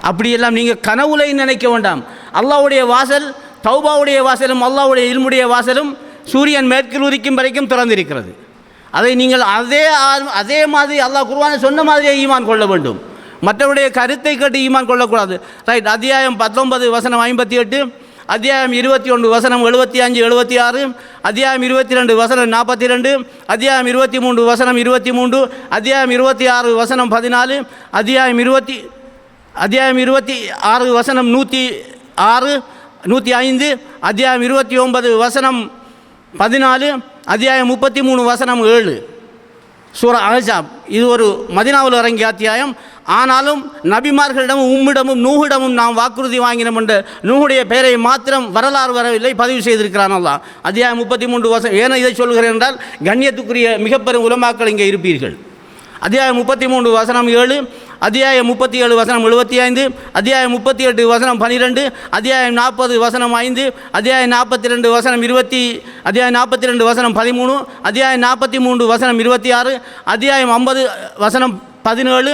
அப்படியெல்லாம் நீங்கள் கனவுலை நினைக்க வேண்டாம். அல்லாஹ்வுடைய வாசல், தௌபாவுடைய வாசலும் அல்லாஹ்வுடைய இல்முடைய வாசலும் சூரியன் மேற்கில் உதிக்கும் வரைக்கும் திறந்திருக்கிறது. அதை நீங்கள் அதே மாதிரி அல்லாஹ் குர்ஆனை சொன்ன மாதிரியே ஈமான் கொள்ள வேண்டும். மற்றவருடைய கருத்தை கேட்டு ஈமான் கொள்ளக்கூடாது. ரைட். அத்தியாயம் 19 வசனம் 58. அத்தியாயம் 21 வசனம் 75 76. அத்தியாயம் 22 வசனம் 42. அத்தியாயம் 23 வசனம் 23. அத்தியாயம் 26 வசனம் 14. அத்தியாயம் 26 வசனம் 106 105. அத்தியாயம் 29 வசனம் 14. அத்தியாயம் 33 வசனம் 7 சூரா அஹ்ஸாப். இது ஒரு மதீனாவில் இறங்கிய அத்தியாயம். ஆனாலும் நபிமார்களிடமும் உம்மிடமும் நூஹிடமும் நாம் வாக்குறுதி வாங்கினோம் என்ற நூஹுடைய பெயரை மாத்திரம் வரலாறு வரவில்லை, பதிவு செய்திருக்கிறான் அல்லாஹ். அத்தியாயம் 33 வசனம். ஏன் இதை சொல்கிறேன் என்றால் கண்ணியத்துக்குரிய மிகப்பெரும் உலமாக்கள் இங்கே இருப்பீர்கள். அத்தியாயம் 33 வசனம் 7. அத்தியாயம் 37 வசனம் 75. அத்தியாயம் 38 வசனம் 12. அத்தியாயம் 40 வசனம் 5. அத்தியாயம் 42 வசனம் 20. அத்தியாயம் 42 வசனம் 13. அத்தியாயம் 43 வசனம் 26. அத்தியாயம் 50 வசனம் 17.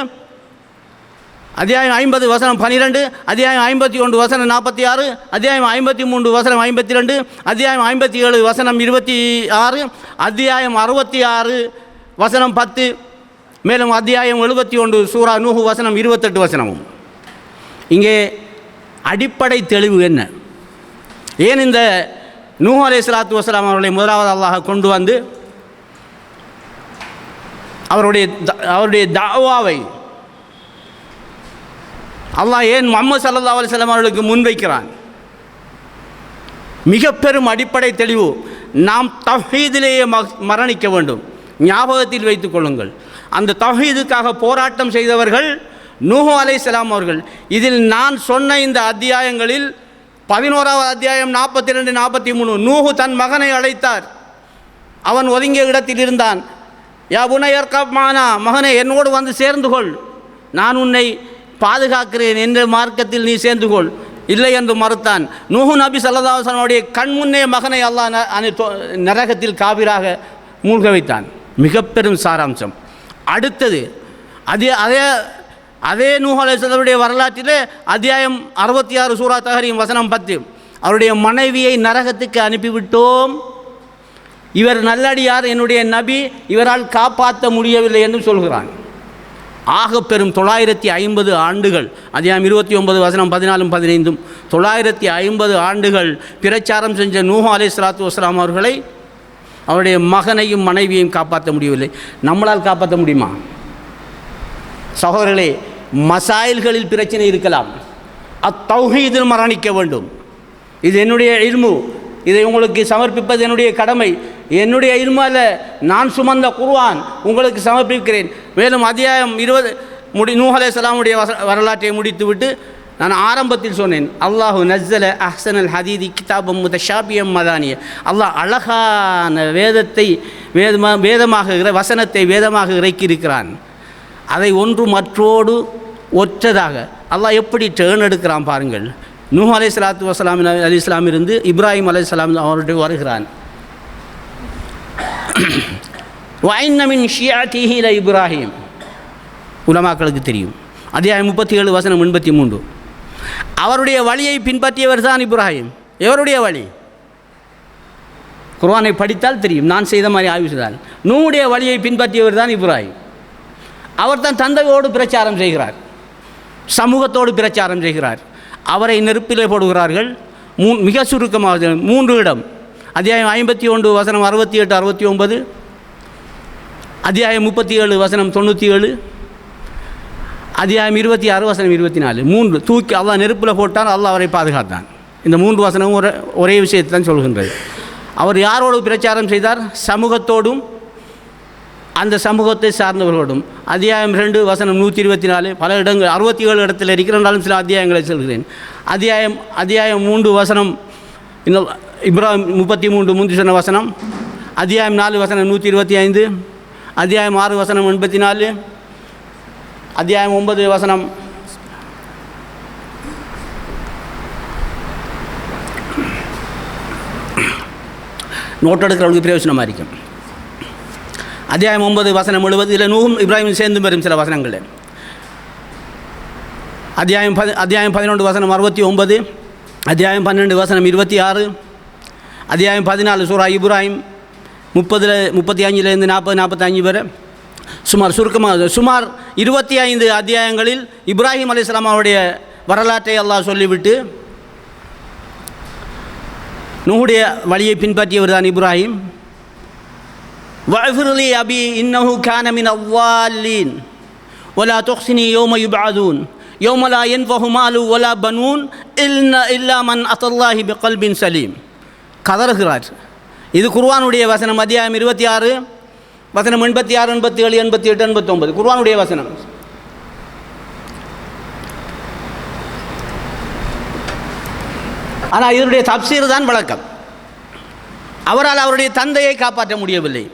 அத்தியாயம் 50 வசனம் 12. அத்தியாயம் 51 வசனம் 46. அத்தியாயம் 53 வசனம் 52. அத்தியாயம் 57 வசனம் 26. அத்தியாயம் 66 வசனம் 10. மேலும் அத்தியாயம் 71 சூரா நூஹ் வசனம் 28 வசனமும். இங்கே அடிப்படை தெளிவு என்ன? ஏன் இந்த நூஹ் அலைஹிஸ்ஸலாத்து வஸ்ஸலாம் அவர்களை முதலாவது அல்லாஹ் கொண்டு வந்து அவருடைய தாவாவை அல்லாஹ் ஏன் முஹம்மது ஸல்லல்லாஹு அலைஹி வஸல்லம் அவர்களுக்கு முன்வைக்கிறான்? மிக பெரும் அடிப்படை தெளிவு. நாம் தௌஹீதிலேயே மரணிக்க வேண்டும். ஞாபகத்தில் வைத்துக் கொள்ளுங்கள், அந்த தௌஹீதுக்காக போராட்டம் செய்தவர்கள் நூஹ் அலைஹிஸ்ஸலாம் அவர்கள். இதில் நான் சொன்ன இந்த அத்தியாயங்களில் 11வது அத்தியாயம் 42, 43 நூஹ் தன் மகனை அழைத்தார். அவன் ஒதுங்கிய இடத்தில் இருந்தான். யா புனையர் கப்மானா, மகனை என்னோடு வந்து சேர்ந்து கொள், நான் உன்னை பாதுகாக்கிறேன் என்ற மார்க்கத்தில் நீ சேர்ந்து கொள். இல்லை என்று மறுத்தான். நூஹ் நபி ஸல்லல்லாஹு அலைஹி வஸல்லம் கண் முன்னே மகனை அல்லாஹ் நரகத்தில் காபிராக மூழ்க வைத்தான். மிக பெரும் சாராம்சம். அடுத்தது அதே நூஹ் அலைஹிஸ்ஸலாமுடைய வரலாற்றிலே அத்தியாயம் 66 சூரா தஹரீம் வசனம் 10 அவருடைய மனைவியை நரகத்துக்கு அனுப்பிவிட்டோம், இவர் நல்லடியார், என்னுடைய நபி, இவரால் காப்பாற்ற முடியவில்லை என்று சொல்கிறான். ஆக பெரும் 950 ஆண்டுகள், அத்தியாயம் 29 வசனம் 14, 15 950 ஆண்டுகள் பிரச்சாரம் செஞ்ச நூஹ் அலைஹிஸ்ஸலாத்து வஸ்ஸலாம் அவர்களை அவருடைய மகனையும் மனைவியையும் காப்பாற்ற முடியவில்லை. நம்மளால் காப்பாற்ற முடியுமா? சகோதரர்களே, மசாயில்களில் பிரச்சனை இருக்கலாம், அத்தௌஹீதில் மரணிக்க வேண்டும். இது என்னுடைய இல்மு, இதை உங்களுக்கு சமர்ப்பிப்பது என்னுடைய கடமை. என்னுடைய இல்மு அல்ல, நான் சுமந்த குர்ஆன் உங்களுக்கு சமர்ப்பிக்கிறேன். மேலும் அத்தியாயம் 20 நூஹ் அலைஹிஸ்ஸலாமுடைய வரலாற்றை முடித்துவிட்டு நான் ஆரம்பத்தில் சொன்னேன், அல்லாஹு நஸ்ஸல அஹ்ஸனல் ஹதீதி கிதாபம் முதஷாபியம் மதானிய. அல்லாஹ் அழகான வேதமாக வசனத்தை வேதமாக இறக்கியிருக்கிறான். அதை ஒன்று மற்றோடு ஒற்றதாக அல்லாஹ் எப்படி டேர்ன் எடுக்கிறான் பாருங்கள். நூஹ் அலைஹிஸ்ஸலாத்து வஸ்ஸலாம் அலைஹிஸ்ஸலாமிலிருந்து இப்ராஹிம் அலைஹிஸ்ஸலாம் அவருடைய வருகிறான். வஇன்ன மின் ஷியஅதிஹி ல இப்ராஹிம், உலமாக்களுக்கு தெரியும். அத்தியாயம் 37 வசனம் 83 அவருடைய வழியை பின்பற்றியவர் தான் இப்ராஹிம். எவருடைய வழி? குர்ஆனை படித்தால் தெரியும், நான் செய்த மாதிரி ஆய்வு செய்தால். நூஹுடைய வழியை பின்பற்றியவர் தான் இப்ராஹிம். அவர் தான் தந்தையோடு பிரச்சாரம் செய்கிறார், சமூகத்தோடு பிரச்சாரம் செய்கிறார். அவரை நெருப்பிலே போடுகிறார்கள். மிக சுருக்கமாக 3 இடம், அத்தியாயம் 51 வசனம் 68, 69, அத்தியாயம் 37 வசனம் 97, அத்தியாயம் 26 வசனம் 24 3 தூக்கி அல்லாஹ் நெருப்பில் போட்டான், அல்லாஹ் அவரை பாதுகாத்தான். இந்த 3 வசனமும் ஒரே விஷயத்தை தான் சொல்கின்றது. அவர் யாரோடு பிரச்சாரம் செய்தார்? சமூகத்தோடும் அந்த சமூகத்தை சார்ந்தவர்களோடும். அத்தியாயம் 2 வசனம் 124 பல இடங்கள் 67 இடத்தில் இருக்கிறாலும் சில அத்தியாயங்களை சொல்கிறேன். அத்தியாயம் 3 வசனம் இன்னும் இப்ராஹிம் 33 முந்தி சொன்ன வசனம், அத்தியாயம் 4 வசனம் 125, அத்தியாயம் 6 வசனம் 84, அத்தியாயம் 9 வசனம் நோட்டெடுக்கிறவங்களுக்கு பிரயோஜனமாக இருக்கும். அத்தியாயம் 9 வசனம் 70 இதில் நூஹும் இப்ராஹிம் சேர்ந்து வரும் சில வசனங்கள். அத்தியாயம் 11 வசனம் 69, அத்தியாயம் 12 வசனம் 26, அத்தியாயம் 14 சூரா இப்ராஹிம் 35 40-45 வரை சுமார் 25 அத்தியாயங்களில் இப்ராஹிம் அலைஹிஸ்ஸலாம் அவருடைய வரலாற்றை அல்லாஹ் சொல்லிவிட்டு நூஹுடைய வழியை பின்பற்றியவர் தான் இப்ராஹிம். வஅஃபிர்லி அபி இன்னஹு கான மினல் ضالين ولا تخزني يوم يبعثون يوم لا ينفع مال ولا بنون إلا من أتى الله بقلب سليم. கதறுகிறார். இது குர்ஆனுடைய வசனம், அத்தியாயம் 26 வசனம் 86, 87, 88, 89 குர்ஆனுடைய வசனம். ஆனால் இதனுடைய தப்சீர் தான் வழக்கம். அவரால் அவருடைய தந்தையை காப்பாற்ற முடியவில்லை.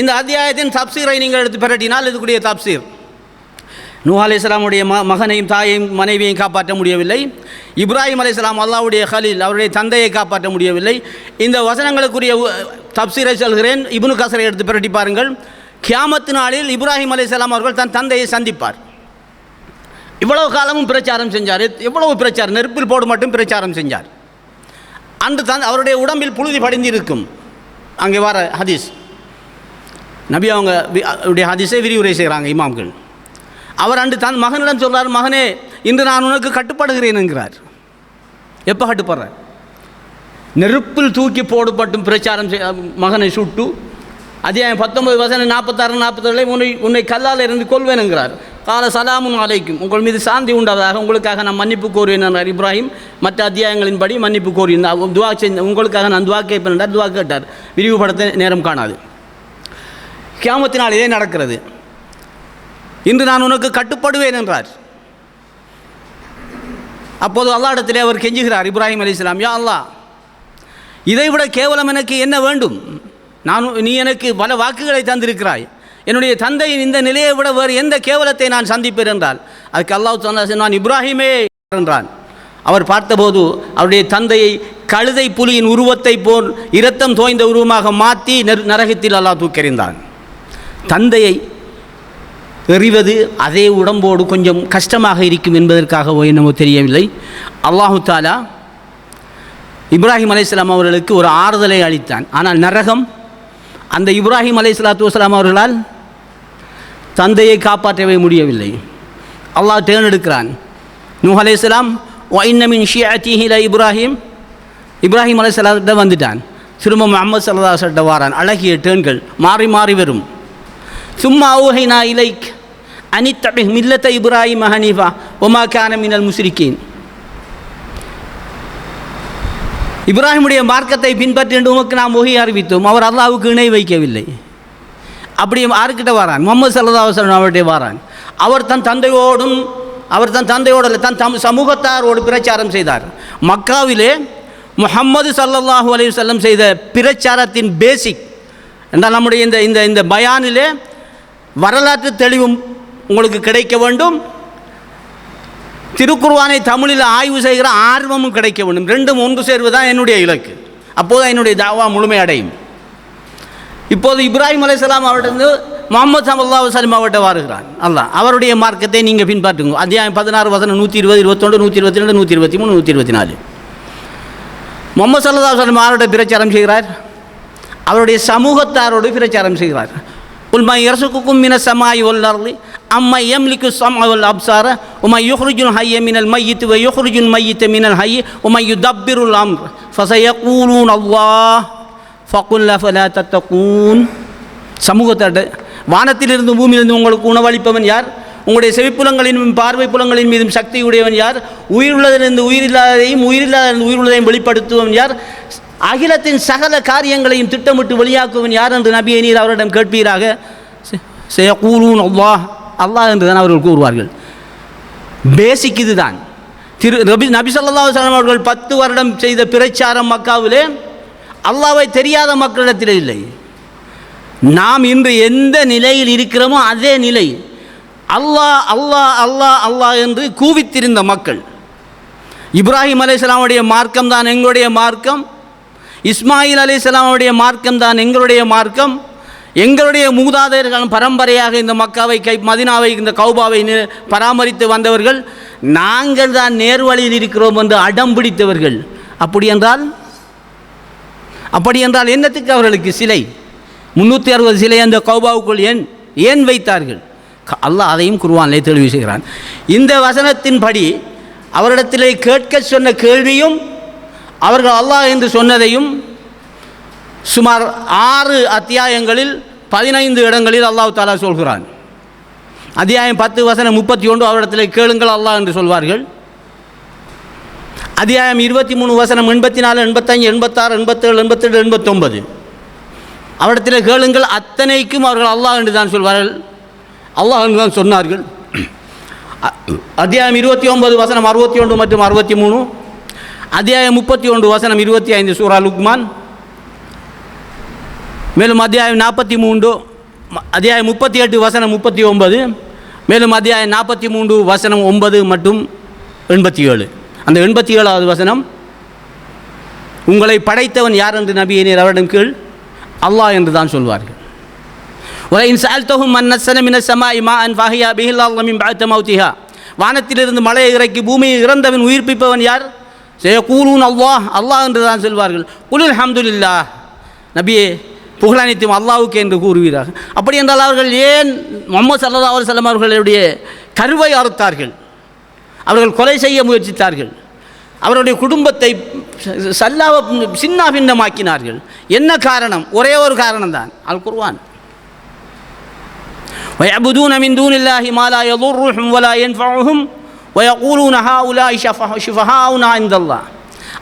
இந்த அத்தியாயத்தின் தப்சீரை நீங்கள் எடுத்து பிரட்டினால் இதுக்குரிய தப்சீர், நூஹ் அலைஹிஸ்ஸலாமுடைய மகனையும் தாயையும் மனைவியையும் காப்பாற்ற முடியவில்லை. இப்ராஹிம் அலைஹிஸ்ஸலாம் அல்லாஹ்வுடைய கலீல் அவருடைய தந்தையை காப்பாற்ற முடியவில்லை. இந்த வசனங்களுக்குரிய தப்சீரை சொல்கிறேன். இப்னு கஸரை எடுத்து பிரட்டி பாருங்கள். கியாமத்து நாளில் இப்ராஹிம் அலைஹிஸ்ஸலாம் அவர்கள் தன் தந்தையை சந்திப்பார். இவ்வளவு காலமும் பிரச்சாரம் செஞ்சார். எவ்வளவு பிரச்சாரம், நெருப்பில் போடு மட்டும் பிரச்சாரம் செஞ்சார். அன்று அவருடைய உடம்பில் புழுதி படிந்திருக்கும். அங்கே வர ஹதீஸ், நபி அவங்களுடைய ஹதீஸை விரிவுரை செய்கிறாங்க இமாம்கள். அவர் அன்று தன் மகனிடம் சொல்கிறார், மகனே இன்று நான் உனக்கு கட்டுப்படுகிறேன் என்கிறார். எப்போ கட்டுப்படுறார்? நெருப்பில் தூக்கி போடப்பட்டும் பிரச்சாரம் மகனை சுட்டு அத்தியாயம் 19 வசனம் 46, 47 உன்னை கல்லால் இருந்து கொள்வேன் என்கிறார். கால சலாமுன் அலைக்கும், உங்கள் மீது சாந்தி உண்டாவதாக, உங்களுக்காக நான் மன்னிப்பு கோருவேன் என்றார் இப்ராஹிம். மற்ற அத்தியாயங்களின்படி மன்னிப்பு கோரியிருந்தார். துவா செஞ்ச உங்களுக்காக நான் துவா கேட்பேன் என்றார். துவா கேட்டார். விரிவுபடுத்த நேரம் காணாது. கியாமத்தினால் இதே நடக்கிறது. இன்று நான் உனக்கு கட்டுப்படுவேன் என்றார். அப்போது அல்லாஹ்விடத்திலே அவர் கெஞ்சுகிறார் இப்ராஹிம் அலைஹிஸ்ஸலாம், யா அல்லாஹ், இதைவிட கேவலம் எனக்கு என்ன வேண்டும்? நீ எனக்கு பல வாக்குகளை தந்திருக்கிறாய். என்னுடைய தந்தையின் இந்த நிலையை விட வேறு எந்த கேவலத்தை நான் சந்திப்பேன் என்றால் அதுக்கு அல்லாஹ் சொன்னான், இப்ராஹிமே என்றான். அவர் பார்த்தபோது அவருடைய தந்தையை கழுதை புலியின் உருவத்தை போல் இரத்தம் தோய்ந்த உருவமாக மாற்றி நரகத்தில் அல்லாஹ் தூக்கெறிந்தான். தந்தையை எறிவது அதே உடம்போடு கொஞ்சம் கஷ்டமாக இருக்கும் என்பதற்காகவோ என்னமோ தெரியவில்லை, அல்லாஹு தாலா இப்ராஹிம் அலைஹிஸ்ஸலாம் அவர்களுக்கு ஒரு ஆறுதலை அளித்தான். ஆனால் நரகம் அந்த இப்ராஹிம் அலைஹிஸ்ஸலாத்து வஸ்ஸலாம் அவர்களால் தந்தையை காப்பாற்றவே முடியவில்லை. அல்லாஹ் தேர்ந்தெடுக்கிறான். நூஹ் அலைஹிஸ்ஸலாம் வ இன்ன மின் ஷியஅத்திஹி ல இப்ராஹிம், இப்ராஹிம் அலைஹிஸ்ஸலாத்திட்ட வந்துட்டான். திரும்ப முஹம்மது ஸல்லல்லாஹு அலைஹி வஸல்லம் வாரான். அழகிய டேன்கள் மாறி மாறி வரும். சும்மா ஊஹைனா இலைக் அனித்தபி மில்லத்த இப்ராஹிம் ஹனீஃபா வமா கான மினல் முஸ்ரிகீன். இப்ராஹிமுடைய மார்க்கத்தை பின்பற்றி என்று உமக்கு நாம் ஒஹி அறிவித்தோம். அவர் அல்லாஹ்வுக்கு இணை வைக்கவில்லை. அப்படி யாருக்கிட்ட வாரான்? முஹம்மது ஸல்லல்லாஹு அலைஹி வஸல்லம் அவர்கிட்ட வாரான். அவர் தன் தந்தையோடு தன் சமூகத்தாரோடு பிரச்சாரம் செய்தார். மக்காவிலே முஹம்மது ஸல்லல்லாஹு அலைஹி வஸல்லம் செய்த பிரச்சாரத்தின் பேசிக் என்றால் நம்முடைய இந்த பயானிலே வரலாற்று தெளிவும் உங்களுக்கு கிடைக்க வேண்டும், திருக்குர்ஆனை தமிழில் ஆய்வு செய்கிற ஆர்வமும் கிடைக்க வேண்டும். ரெண்டும் ஒன்று சேர்வதுதான் என்னுடைய இலக்கு. அப்போது என்னுடைய தாவா முழுமையடையும். இப்போது இப்ராஹிம் அலைஹிஸ்ஸலாம் அவர்கிட்ட முஹம்மது ஸல்லல்லாஹு அலைஹி வஸல்லம் அவர்கிட்ட வருகிறான். அல்லாஹ் அவருடைய மார்க்கத்தை நீங்கள் பின்பற்றுங்க. அத்தியாயம் 16 வசனம் 120, 21, 122, 123, 124. முஹம்மது ஸல்லல்லாஹு அலைஹி வஸல்லம் அவருடைய பிரச்சாரம் செய்கிறார். அவருடைய சமூகத்தாரோடு பிரச்சாரம் செய்கிறார். குல் மா யர்சுகுக்கும் மினஸ் ஸமாஇ வல் அர்தி அம்மா யம்லிகு ஸம்அ வல் அப்சார வமா யுஹ்ரிஜுல் ஹய்ய மினல் மய்யித் வ யுஹ்ரிஜுல் மய்யித்த மினல் ஹய்ய வமா யுதப்பிருல் அம்ர் ஃபஸயகூலூன அல்லாஹ் ஃபகுல் ஃபலா தத்தகூன். சமூகத்தோட வானத்திலிருந்து பூமியிலிருந்து உங்களுக்கு உணவளிப்பவன் யார்? உங்களுடைய செவிப்புலங்களின் பார்வை புலங்களின் மீதும் சக்தி உடையவன் யார்? உயிருள்ளதிலிருந்து உயிரில்லாததையும் உயிரில்லாதிலிருந்து உயிருள்ளதையும் வெளிப்படுத்துவன் யார்? அகிலத்தின் சகல காரியங்களையும் திட்டமிட்டு வெளியாக்குவன் யார் என்று நபியை நீர் அவரிடம் கேட்பீராக. செய்யக்கூலூன் அல்லாஹ், அல்லாஹ் என்று தான் அவர்கள் கூறுவார்கள். பேசிக் இதுதான். நபி ஸல்லல்லாஹு அலைஹி வஸல்லம் அவர்கள் 10 வருடம் செய்த பிரச்சாரம் மக்காவிலே அல்லாஹ்வை தெரியாத மக்களிடத்தில் இல்லை. நாம் இன்று எந்த நிலையில் இருக்கிறோமோ அதே நிலை. அல்லாஹ் அல்லாஹ் அல்லாஹ் அல்லாஹ் என்று கூவித்திருந்த மக்கள். இப்ராஹிம் அலைஹிஸ்ஸலாமுடைய மார்க்கம் தான் எங்களுடைய மார்க்கம், இஸ்மாயில் அலைஹிஸ்ஸலாமுடைய மார்க்கம் தான் எங்களுடைய மார்க்கம், எங்களுடைய மூதாதையர்கள் பரம்பரையாக இந்த மக்காவை மதினாவை இந்த கௌபாவை பராமரித்து வந்தவர்கள், நாங்கள் தான் நேர்வழியில் இருக்கிறோம் என்று அடம் பிடித்தவர்கள். அப்படி என்றால் என்னத்துக்கு அவர்களுக்கு சிலை? 360 சிலை அந்த கௌபாவுக்குள் ஏன் வைத்தார்கள்? அல்லாஹ் அதையும் குர்ஆனிலே தெளிவு செய்கிறான். இந்த வசனத்தின்படி அவரிடத்திலே கேட்க சொன்ன கேள்வியும் அவர்கள் அல்லாஹ் என்று சொன்னதையும் சுமார் 6 அத்தியாயங்களில் 15 இடங்களில் அல்லாஹ் தஆலா சொல்கிறான். அத்தியாயம் 10 வசனம் 31 அவரிடத்திலே கேளுங்கள் அல்லாஹ் என்று சொல்வார்கள். அத்தியாயம் 23 வசனம் 84, 85, 86, 87, 88, 89 அவரிடத்தில் கேளுங்கள், அத்தனைக்கும் அவர்கள் அல்லாஹ் என்று தான் சொல்வார்கள், அல்லாஹ் என்று தான் சொன்னார்கள். அத்தியாயம் 29 வசனம் 61 மற்றும் 63, அத்தியாயம் 31 வசனம் 25 சூரா லுக்மான், மேலும் அத்தியாயம் 43, அத்தியாயம் 38 வசனம் 39, மேலும் அத்தியாயம் 43 வசனம் 9 மற்றும் 87. அந்த 87வது வசனம், உங்களை படைத்தவன் யார் என்று நபியே நீர் அவரிடம் கேள், அல்லாஹ் என்று தான் சொல்வார்கள். وَلَئِنْ سَأَلْتَهُمْ مَنْ نَزَّلَ مِنَ السَّمَاءِ مَاءً فَأَحْيَا بِهِ الْأَرْضَ مِنْ بَعْدِ مَوْتِهَا, வானத்திலிருந்து மழையை இறக்கி பூமியை இறந்தவன் உயிர்ப்பிப்பவன் யார்? சயகூலூன் அல்லாஹ், அல்லாஹ் என்று தான் சொல்வார்கள். குல் அல்ஹம்துலில்லாஹ், நபியே புகழனைத்தும் அல்லாஹ்வுக்கு என்று கூறுவீராக. அப்படி என்றால் அவர்கள் ஏன் முஹம்மது ஸல்லல்லாஹு அலைஹி வஸல்லம் அவர்களுடைய கருவை அறுத்தார்கள்? அவர்கள் கொலை செய்ய முயற்சித்தார்கள். அவருடைய குடும்பத்தை சின்ன பின்னமாக்கினார்கள். என்ன காரணம்? ஒரே ஒரு காரணம் தான், அல் குர்ஆன். وَيَعْبُدُونَ مِن دُونِ اللَّهِ مَا لَا يَضُرُّهُمْ وَلَا يَنْفَعُهُمْ وَيَقُولُونَ هَؤُلَاءِ شُفَعَاؤُنَا عِندَ اللَّهِ.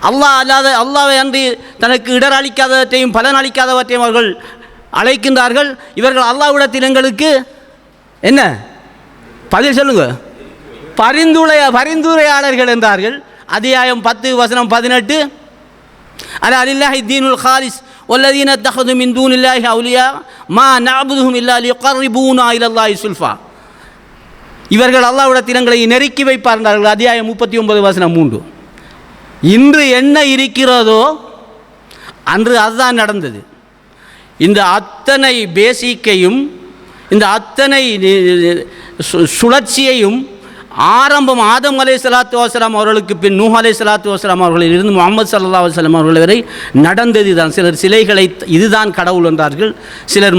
அல்லாஹ்வை அன்றி தனக்கு இடர் அளிக்காதவற்றையும் பலன் அளிக்காதவற்றையும் அவர்கள் அழைக்கின்றார்கள். இவர்கள் அல்லாஹ்விடத்தில் எங்களுக்கு என்ன பதில் சொல்லுங்க, பரிந்துரையாளர்கள் என்றார்கள். அத்தியாயம் 10 வசனம் 18. அலா லில்லாஹி தீனுல் காலிஸ் வல்லதீன தஹது மின் தூனில்லாஹி அவுலியா மா நஅபுதுஹும் இல்லா லியுகர்ரிபூனா இலல்லாஹி சுல்ஃபா. இவர்கள் அல்லாஹ்விடத்தில் எங்களை நெருக்கி வைப்பார்கள். அத்தியாயம் 39 வசனம் 3. இன்று என்ன இருக்கிறதோ அன்று அதுதான் நடந்தது. இந்த அத்தனை பேசிக்கையும் இந்த அத்தனை சுழற்சியையும் ஆரம்பம் ஆதம் அலைஹிஸ்ஸலாத்து வஸ்ஸலாம் அவர்களுக்கு பின் நூஹ் அலைஹிஸ்ஸலாத்து வஸ்ஸலாம் அவர்களில் இருந்து முஹம்மது ஸல்லல்லாஹு அலைஹி வஸல்லம் அவர்கள் வரை நடந்தது தான். சிலர் சிலைகளை இதுதான் கடவுள் என்றார்கள், சிலர்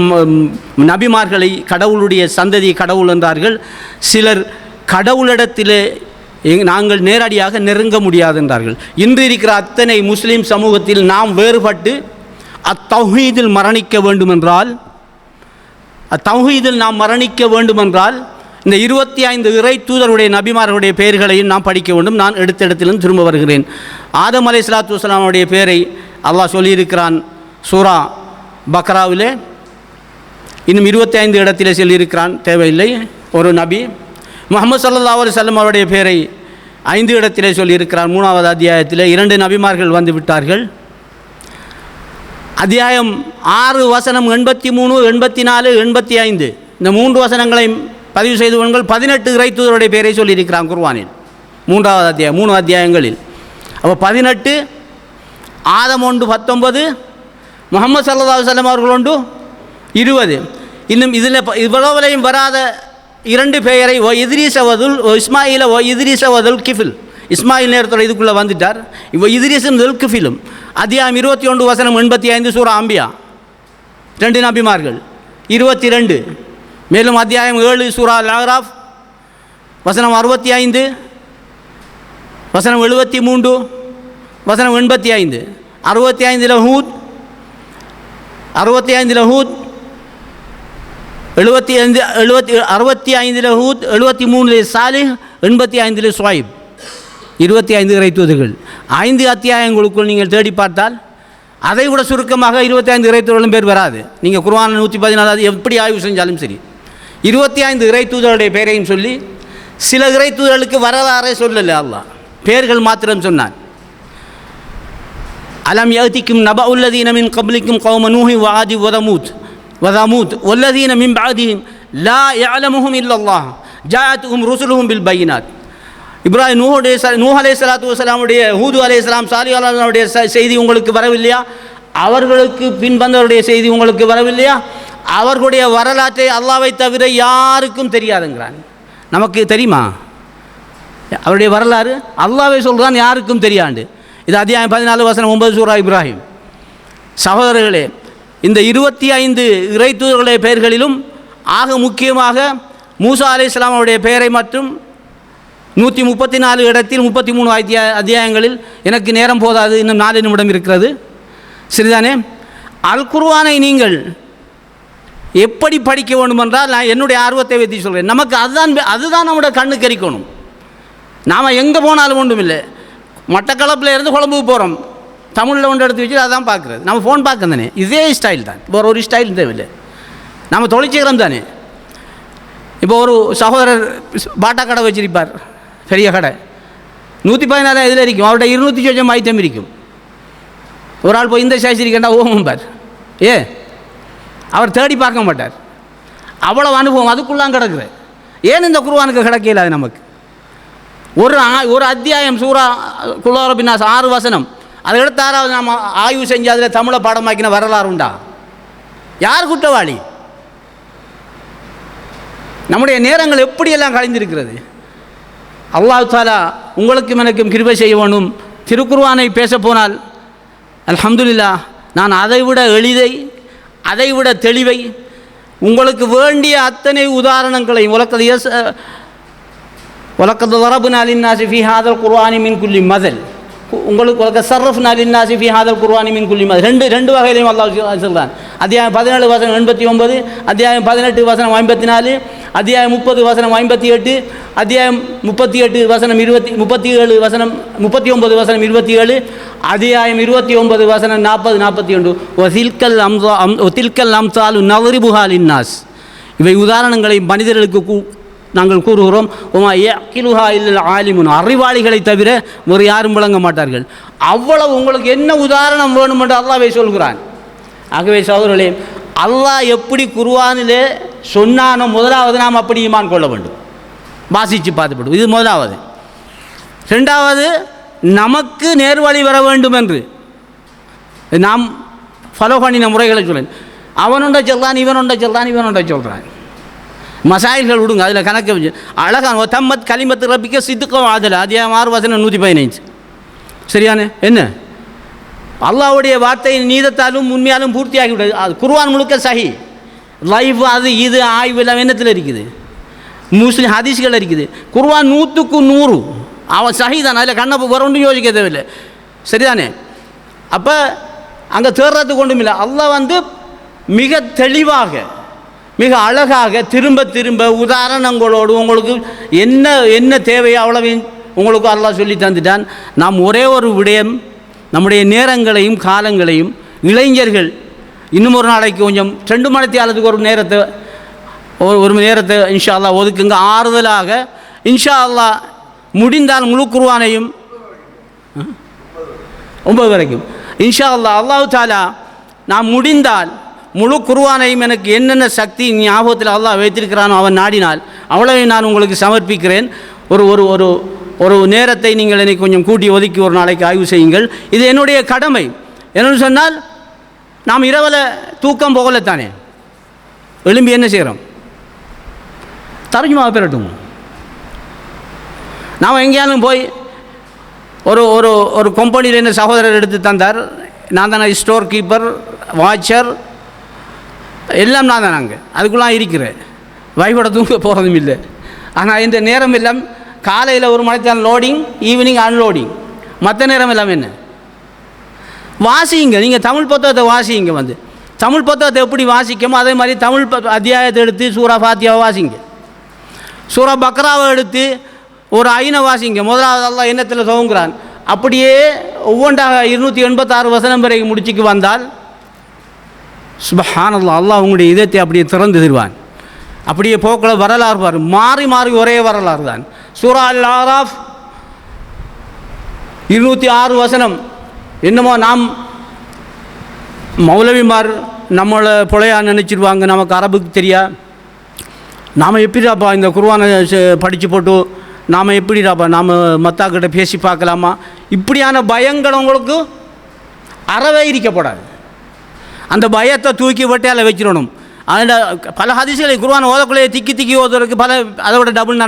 நபிமார்களை கடவுளுடைய சந்ததி கடவுள் என்றார்கள், சிலர் கடவுளிடத்திலே நாங்கள் நேரடியாக நெருங்க முடியாது என்றார்கள். இன்று இருக்கிற அத்தனை முஸ்லீம் சமூகத்தில் நாம் வேறுபட்டு அத்தௌஹீதில் மரணிக்க வேண்டுமென்றால் நாம் மரணிக்க வேண்டுமென்றால் இந்த 25 இறை தூதருடைய நபிமார்களுடைய பெயர்களையும் நாம் படிக்க வேண்டும். நான் எடுத்த இடத்திலிருந்து திரும்ப வருகிறேன். ஆதம் அலைஹிஸ்ஸலாத்து வஸ்ஸலாமுடைய பெயரை அல்லாஹ் சொல்லியிருக்கிறான் சூரா பக்ராவிலே. இன்னும் 25 இடத்திலே சொல்லியிருக்கிறான், தேவையில்லை. ஒரு நபி முஹம்மது ஸல்லல்லாஹு அலைஹி வஸல்லம் அவருடைய பெயரை 5 இடத்திலே சொல்லியிருக்கிறான். 3வது அத்தியாயத்திலே 2 நபிமார்கள் வந்து விட்டார்கள். அத்தியாயம் 6 வசனம் 83, 84, 85 இந்த 3 வசனங்களை பதிவு செய்து கொள்ளுங்கள். 18 இறை தூதருடைய பெயரை சொல்லியிருக்கிறான் குர்ஆனில் 3வது அத்தியாயம் 3 அத்தியாயங்களில். அப்போ 18, ஆதம் 1 19, முஹம்மது ஸல்லல்லாஹு அலைஹி வஸல்லம் அவர்கள் 1 20. இன்னும் இதில் இவ்வளவுலையும் வராத 2 பெயரை இத்ரீஸவதுல் இஸ்மாயில இத்ரீஸவதுல் கிஃபில். இஸ்மாயில் நேரத்தோட இதுக்குள்ளே வந்துட்டார். இப்போ இத்ரீஸும் துல்கிஃபிலும். அத்தியாயம் 21 வசனம் 85 சூரா அம்பியா 2 நபிமார்கள் 22. மேலும் அத்தியாயம் 7 சூரா அல்-அஹ்ராஃப் வசனம் 65 வசனம் 73 வசனம் 85. 65 ஹூத் 65 ஹூத் 65 ஹூத் 73 சாலிஹ் 85 ஷுஐப். 25 இறை தூதர்கள். 5 அத்தியாயங்களுக்குள் நீங்கள் தேடி பார்த்தால் அதை விட சுருக்கமாக 25 இறை தூதர்களும் பேர் வராது. நீங்கள் குர்ஆன் 114 எப்படி ஆய்வு செஞ்சாலும் சரி 25 இறை தூதர்களுடைய பெயரையும் சொல்லி சில இறை தூதர்களுக்கு வரலாறே சொல்லலை, அல்லாஹ் பெயர்கள் மாத்திரம் சொன்னார். அலம் யஅதிக்கும் நபஉல்லதீன மின் கப்லிக்கும் கௌம நூஹி வ ஆதி வ தமூத் வல்லதீன மின் பஅதிஹிம் லா யஅலமுஹும் இல்லல்லாஹ் ஜாஅத்துஹும் ருசுலுஹும் பில் பையினாத். இப்ராஹிம் நூஹ் அலைஹிஸ்ஸலாத்து வஸ்ஸலாமுடைய ஹூது அலைஹிஸ்ஸலாம் சாலிஹ் அலைஹிஸ்ஸலாமுடைய செய்தி உங்களுக்கு வரவில்லையா? அவர்களுக்கு பின்வந்தவருடைய செய்தி உங்களுக்கு வரவில்லையா? அவர்களுடைய வரலாற்றை அல்லாஹ்வை தவிர யாருக்கும் தெரியாதுங்கிறான். நமக்கு தெரியுமா அவருடைய வரலாறு? அல்லாஹ்வை சொல்கிறான், யாருக்கும் தெரியாண்டு. இது அத்தியாயம் 14 வசனம் 9 சூரா இப்ராஹிம். சகோதரர்களே, இந்த 25 இறை தூதர்களுடைய பெயர்களிலும் ஆக முக்கியமாக மூசா அலைஹிஸ்ஸலாம் அவருடைய பெயரை மற்றும் 134 இடத்தில் 33 அத்தியாயங்களில் எனக்கு நேரம் போதாது, இன்னும் 4 நிமிடம் இருக்கிறது, சரிதானே? அல் குர்ஆனை நீங்கள் எப்படி படிக்க வேண்டுமென்றால் நான் என்னுடைய ஆர்வத்தை வைத்து சொல்கிறேன். நமக்கு அதுதான் நம்முடைய கண்ணு கறிக்கணும். நாம் எங்கே போனாலும் ஒன்றும் இல்லை. மட்டக்களப்பில் இருந்து கொழம்புக்கு போகிறோம், தமிழில் ஒன்று எடுத்து வச்சு அதான் பார்க்குறது. நம்ம ஃபோன் பார்க்க தானே, இதே ஸ்டைல் தான், வேறு ஒரு ஸ்டைல் தேவையில்லை. நம்ம தொழிற்சேகரம் தானே. இப்போ ஒரு சகோதரர் பாட்டா கடை வச்சிருப்பார், பெரிய கடை 114 இதில் இருக்கும், அவர்கிட்ட 200 சொச்சம் ஐட்டம் இருக்கும். ஒரு ஆள் போய் இந்த சைஸ் இருக்கேண்டா ஓம்பார், அவர் தேடி பார்க்க மாட்டார். அவ்வளோ அனுபவம் அதுக்குள்ளாம் கிடக்குது. ஏன் இந்த குர்ஆனுக்கு கிடைக்கல? அது நமக்கு ஒரு அத்தியாயம் சூரா குல் பின்னாஸ் 6 வசனம் அதை எடுத்து 6வது நாம் ஆய்வு செஞ்சு அதில் தமிழை பாடமாக்கின வரலாறு உண்டா? யார் குற்றவாளி? நம்முடைய நேரங்கள் எப்படியெல்லாம் கழிந்திருக்கிறது. அல்லாஹ் தஆலா உங்களுக்கும் எனக்கும் கிருபை செய்ய வேணும். திருக்குர்ஆனை பேச போனால் அல்ஹம்துலில்லாஹ் நான் அதைவிட எளிதை அதைவிட தெளிவை உங்களுக்கு வேண்டிய அத்தனை உதாரணங்களை வலக்கத் தரப்னா லின்னாஸி ஃபீ ஹாதல் குர்ஆனி மின் குல்லி மதல், உங்களுக்கு சர்ரஃப்னா லின்னாஸி ஃபீ ஹாதல் குர்ஆனி மின் குல்லி மத் ரெண்டு வகையிலையும் அல்லாஹ் சொல்கிறான். அத்தியாயம் 17 வசனம் 89, அத்தியாயம் 18 வசனம் 54, அத்தியாயம் 30 வசனம் 58, அத்தியாயம் 38 வசனம் 37 வசனம் 39 வசனம் 27, அத்தியாயம் 29 வசனம் 40 41. ஒதில்கல் அம்சாலு நவ்ரிபுஹா லின்னாஸ். இவை உதாரணங்களை மனிதர்களுக்கு நாங்கள் கூறுகிறோம். யக்கிலுஹா இல்லல் ஆலிமுன். அறிவாளிகளை தவிர வேறு யாரும் விளங்க மாட்டார்கள். அவ்வளவு உங்களுக்கு என்ன உதாரணம் வேணும் என்று அல்லாஹ்வே சொல்கிறான். ஆகவே சகோதரர்களே, அல்லாஹ் எப்படி குர்ஆனிலே சொன்னானோ முதலாவது நாம் அப்படி ஈமான் கொள்ள வேண்டும், வாசித்து பார்த்துப்படும். இது முதலாவது. ரெண்டாவது, நமக்கு நேர்வழி வர வேண்டும் என்று நாம் ஃபாலோ பண்ணின முறைகளை சொல்லேன். அவன் ஒன்றை சொல்கிறான், இவன் ஒன்றை சொல்கிறான், இவன் ஒன்றை சொல்கிறான். மசாயில்கள் விடுங்க, அதில் கணக்கு அழகான தம்மத் கலிமத்து ரப்பிக்க சித்துக்கம் ஆதல அத்தியாயம் 6 வசனம் 115. சரியானே? என்ன அல்லாஹ்வுடைய வார்த்தை நீதத்தாலும் உண்மையாலும் பூர்த்தியாகிவிட்டது. அது குர்ஆன் முழுக்க சஹி லைஃப், அது இது ஆய்வு எல்லாம் என்னத்தில் இருக்குது, முஸ்லிம் ஹதீஸ்கள் இருக்குது. குர்ஆன் 100க்கு 100 அவன் சஹி தான், அதில் கண்ணை வர ஒன்றும் யோசிக்க தேவையில்லை. சரிதானே? அப்போ அங்கே தேர்றதுக்கு ஒன்றும் இல்லை. அல்லாஹ் மிக தெளிவாக மிக அழகாக திரும்ப உதாரணங்களோடு உங்களுக்கு என்ன என்ன தேவையோ அவ்வளவு உங்களுக்கு அல்லாஹ் சொல்லி தந்துட்டான். நாம் ஒரே ஒரு விடயம், நம்முடைய நேரங்களையும் காலங்களையும் இளைஞர்கள் இன்னும் ஒரு நாளைக்கு கொஞ்சம் 2 மணித்தியாலத்துக்கு ஒரு நேரத்தை இன்ஷா அல்லாஹ் ஒதுக்குங்க. ஆறுதலாக இன்ஷா அல்லாஹ் முடிந்தால் முழு குர்ஆனையும் 9 வரைக்கும் இன்ஷா அல்லாஹ் அல்லாஹ் தஆலா நான் முடிந்தால் முழு குர்ஆனையும் எனக்கு என்னென்ன சக்தி ஞாபகத்தில் அல்லாஹ் வைத்திருக்கிறானோ அவன் நாடினால் அவ்வளவை நான் உங்களுக்கு சமர்ப்பிக்கிறேன். ஒரு ஒரு ஒரு ஒரு நேரத்தை நீங்கள் எனக்கு கொஞ்சம் கூட்டி ஒதுக்கி ஒரு நாளைக்கு ஆய்வு செய்யுங்கள். இது என்னுடைய கடமை. என்னென்னு சொன்னால், நாம் இரவில் தூக்கம் போகலைத்தானே, எழும்பி என்ன செய்கிறோம்? தர்ஜுமா பெறட்டும். நாம் எங்கேயாலும் போய் ஒரு ஒரு ஒரு கம்பெனியில் என்ன சகோதரர் எடுத்து தந்தார். நான் தானே ஸ்டோர் கீப்பர், வாட்சர், எல்லாம் நான் தான். நாங்கள் அதுக்குள்ளாம் இருக்கிறேன். வைஃபோட தூங்க போகிறதும் இல்லை. ஆனால் இந்த நேரம் எல்லாம் காலையில் 1 மணித்தான் லோடிங், ஈவினிங் அன்லோடிங். மற்ற நேரம் எல்லாம் என்ன வாசிங்க. நீங்கள் தமிழ் புத்தகத்தை வாசிங்க. தமிழ் புத்தகத்தை எப்படி வாசிக்கமோ அதே மாதிரி தமிழ் அத்தியாயத்தை எடுத்து சூரா ஃபாத்தியாவை வாசிங்க. சூரா பக்ராவை எடுத்து ஒரு ஐனை வாசிங்க. முதலாவது அல்லாஹ் எண்ணத்தில் துவங்குறான். அப்படியே ஒவ்வொன்றாக 286 வசனம் வரைக்கும் முடிச்சுக்கு வந்தால் சுப்ஹானல்லாஹ், அல்லாஹ் உங்களுடைய இதயத்தை அப்படியே திறந்து தருவான். அப்படியே போக்கில் வரலாறு பாரு, மாறி மாறி ஒரே வரலாறு தான். சூரா அல் ஆராஃப் 206 வசனம். என்னமோ நாம் மௌலவிமார் நம்மளை பிழையா நினச்சிடுவாங்க, நமக்கு அரபுக்கு தெரியா, நாம் எப்படிடாப்பா இந்த குர்ஆனை படித்து போட்டு நாம் எப்படிடாப்பா நாம் மத்தாக்கிட்ட பேசி பார்க்கலாமா? இப்படியான பயங்கள் உங்களுக்கு அறவே இருக்கப்படாது. அந்த பயத்தை தூக்கி வட்டையால் வச்சிடணும். அதில் பல ஹதீஸ்களை குர்ஆன் ஓதக்குள்ளே திக்கி ஓதுறதுக்கு அதோட டபுள்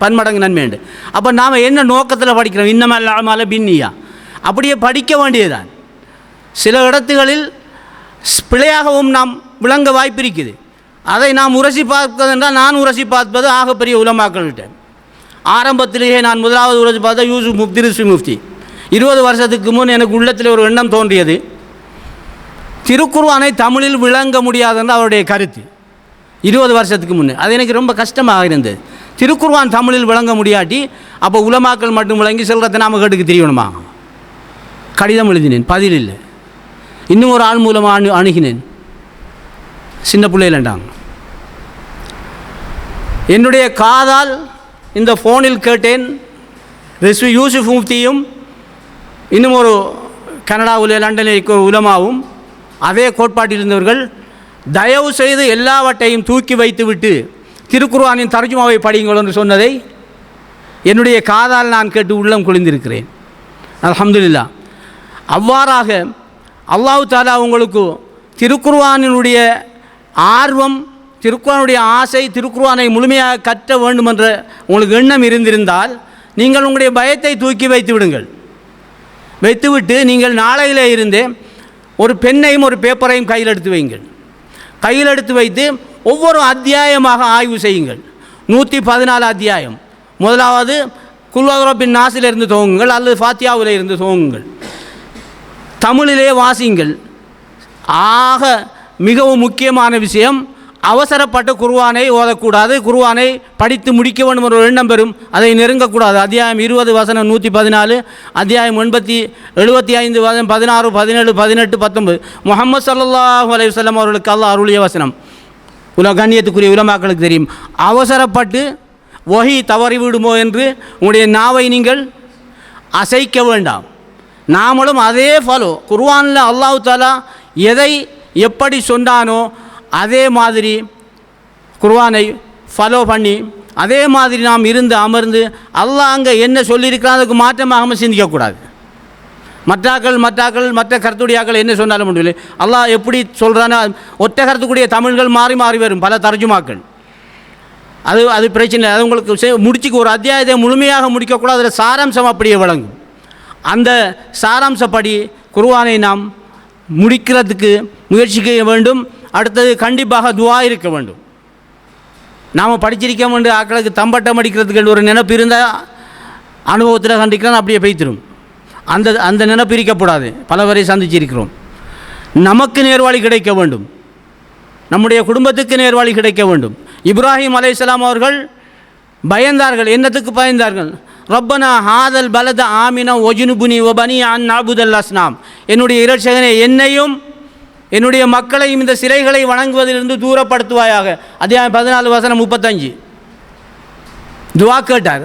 பன்மடங்கு நன்மை உண்டு. அப்போ நாம் என்ன நோக்கத்தில் படிக்கிறோம்? இன்னமல்ல பின்னியா அப்படியே படிக்க வேண்டியதுதான். சில இடத்துகளில் பிழையாகவும் நாம் விளங்க வாய்ப்பு இருக்குது. அதை நாம் உரசி பார்ப்பதென்றால் நான் உரசி பார்ப்பது ஆகப்பெரிய உலமாக்கள்கிட்ட. ஆரம்பத்திலேயே நான் முதலாவது உரசி பார்த்தா யூசுப் முஃப்தி, ரிஸ்வி முஃப்தி. 20 வருஷத்துக்கு முன் எனக்கு உள்ளத்தில் ஒரு எண்ணம் தோன்றியது, திருக்குர்ஆனை தமிழில் விளங்க முடியாதுன்னு அவருடைய கருத்து. 20 வருஷத்துக்கு முன்னே அது எனக்கு ரொம்ப கஷ்டமாக இருந்தது. திருக்குர்ஆன் தமிழில் விளங்க முடியாட்டி அப்போ உலமாக்கள் மட்டும் விளங்கி செல்றதை நாம கேட்டுக்கு தெரியணுமா? கடிதம் எழுதினேன், பதில் இல்லை. இன்னும் ஒரு ஆள் மூலமாக அணுகினேன், சின்ன பிள்ளையிலண்டாங்க. என்னுடைய காதால் இந்த ஃபோனில் கேட்டேன். ரிஸ்வி யூசுப் முஃப்தியும் இன்னும் ஒரு கனடாவில் லண்டனில் இருக்கிற உலமாவும் அதே கோட்பாட்டில் இருந்தவர்கள், தயவு செய்து எல்லாவற்றையும் தூக்கி வைத்துவிட்டு திருக்குர்ஆனின் தர்ஜுமாவை படியுங்கள் என்று சொன்னதை என்னுடைய காதால் நான் கேட்டு உள்ளம் குளிர்ந்திருக்கிறேன். அல்ஹம்துலில்லாஹ். அவ்வாறாக அல்லாஹ் தஆலா உங்களுக்கு திருக்குர்ஆனினுடைய ஆர்வம், திருக்குர்ஆனுடைய ஆசை, திருக்குர்ஆனை முழுமையாக கற்ற வேண்டும் என்ற உங்களுக்கு எண்ணம் இருந்திருந்தால் நீங்கள் உங்களுடைய பயத்தை தூக்கி வைத்து விடுங்கள். வைத்துவிட்டு நீங்கள் நாளையிலே இருந்தே ஒரு பெண்ணையும் ஒரு பேப்பரையும் கையில் எடுத்து வையுங்கள். கையில் எடுத்து வைத்து ஒவ்வொரு அத்தியாயமாக ஆய்வு செய்யுங்கள். 114 அத்தியாயம். முதலாவது குல்வாதுரப்பின் நாசிலிருந்து துவங்குங்கள் அல்லது ஃபாத்தியாவில் இருந்து துவங்குங்கள். தமிழிலே வாசியுங்கள். ஆக மிகவும் முக்கியமான விஷயம், அவசரப்பட்டு குர்ஆனை ஓதக்கூடாது. குர்ஆனை படித்து முடிக்க வேண்டும் ஒரு எண்ணம் பெறும், அதை நெருங்கக்கூடாது. அத்தியாயம் 20 வசனம் 114, அத்தியாயம் 75 வசனம் 16, 17, 18, 19 முஹம்மது ஸல்லல்லாஹு அலைஹி வஸல்லம் அவர்களுக்கு அல்லாஹ் அருளிய வசனம். கண்ணியத்துக்குரிய உலமாக்களுக்கு தெரியும். அவசரப்பட்டு வஹி தவறிவிடுமோ என்று உங்களுடைய நாவை நீங்கள் அசைக்க வேண்டாம். நாமளும் அதே ஃபாலோ, குர்ஆனில் அல்லாஹ் தஆலா எதை எப்படி சொன்னானோ அதே மாதிரி குர்ஆனை ஃபாலோ பண்ணி அதே மாதிரி நாம் இருந்து அமர்ந்து அல்லாஹ் அங்கே என்ன சொல்லியிருக்கிறான் அதுக்கு மாற்றமாக சிந்திக்கக்கூடாது. மற்ற கருத்துடையாக்கள் என்ன சொன்னாலும் முடியல. அல்லாஹ் எப்படி சொல்கிறானோ ஒற்ற கருத்துக்கூடிய தமிழ்கள் மாறி மாறி வரும், பல தர்ஜுமாக்கள். அது பிரச்சனை இல்லை. அது உங்களுக்கு முடிச்சுக்கு ஒரு அத்தியாயத்தை முழுமையாக முடிக்கக்கூடாது. அதில் சாராம்சம் அப்படியே வழங்கும். அந்த சாராம்சப்படி குர்ஆனை நாம் முடிக்கிறதுக்கு முயற்சிக்க வேண்டும். அடுத்தது கண்டிப்பாக துஆ இருக்க வேண்டும். நாம் படிச்சிருக்க வேண்டும். ஆக்களுக்கு தம்பட்டம் அடிக்கிறதுக்கு ஒரு நினைப்பு இருந்தால் அனுபவத்தில் கண்டிக்கிறான் அப்படியே பெய்த்திரும். அந்த நினைப்பு இருக்கக்கூடாது. பலவரை சந்திச்சிருக்கிறோம். நமக்கு நேர்வழி கிடைக்க வேண்டும், நம்முடைய குடும்பத்துக்கு நேர்வழி கிடைக்க வேண்டும். இப்ராஹிம் அலைஹிஸ்ஸலாம் அவர்கள் பயந்தார்கள். என்னத்துக்கு பயந்தார்கள்? ரப்பனா ஹாதல் பலத ஆமினா ஒஜுனுபுனி ஒபனி அன் அபுதல் அஸ்னாம். என்னுடைய இரட்சகனே, என்னையும் என்னுடைய மக்களையும் இந்த சிலைகளை வணங்குவதிலிருந்து தூரப்படுத்துவாயாக. அத்தியாயம் 14 வசனம் 35 துஆ கேட்டார்.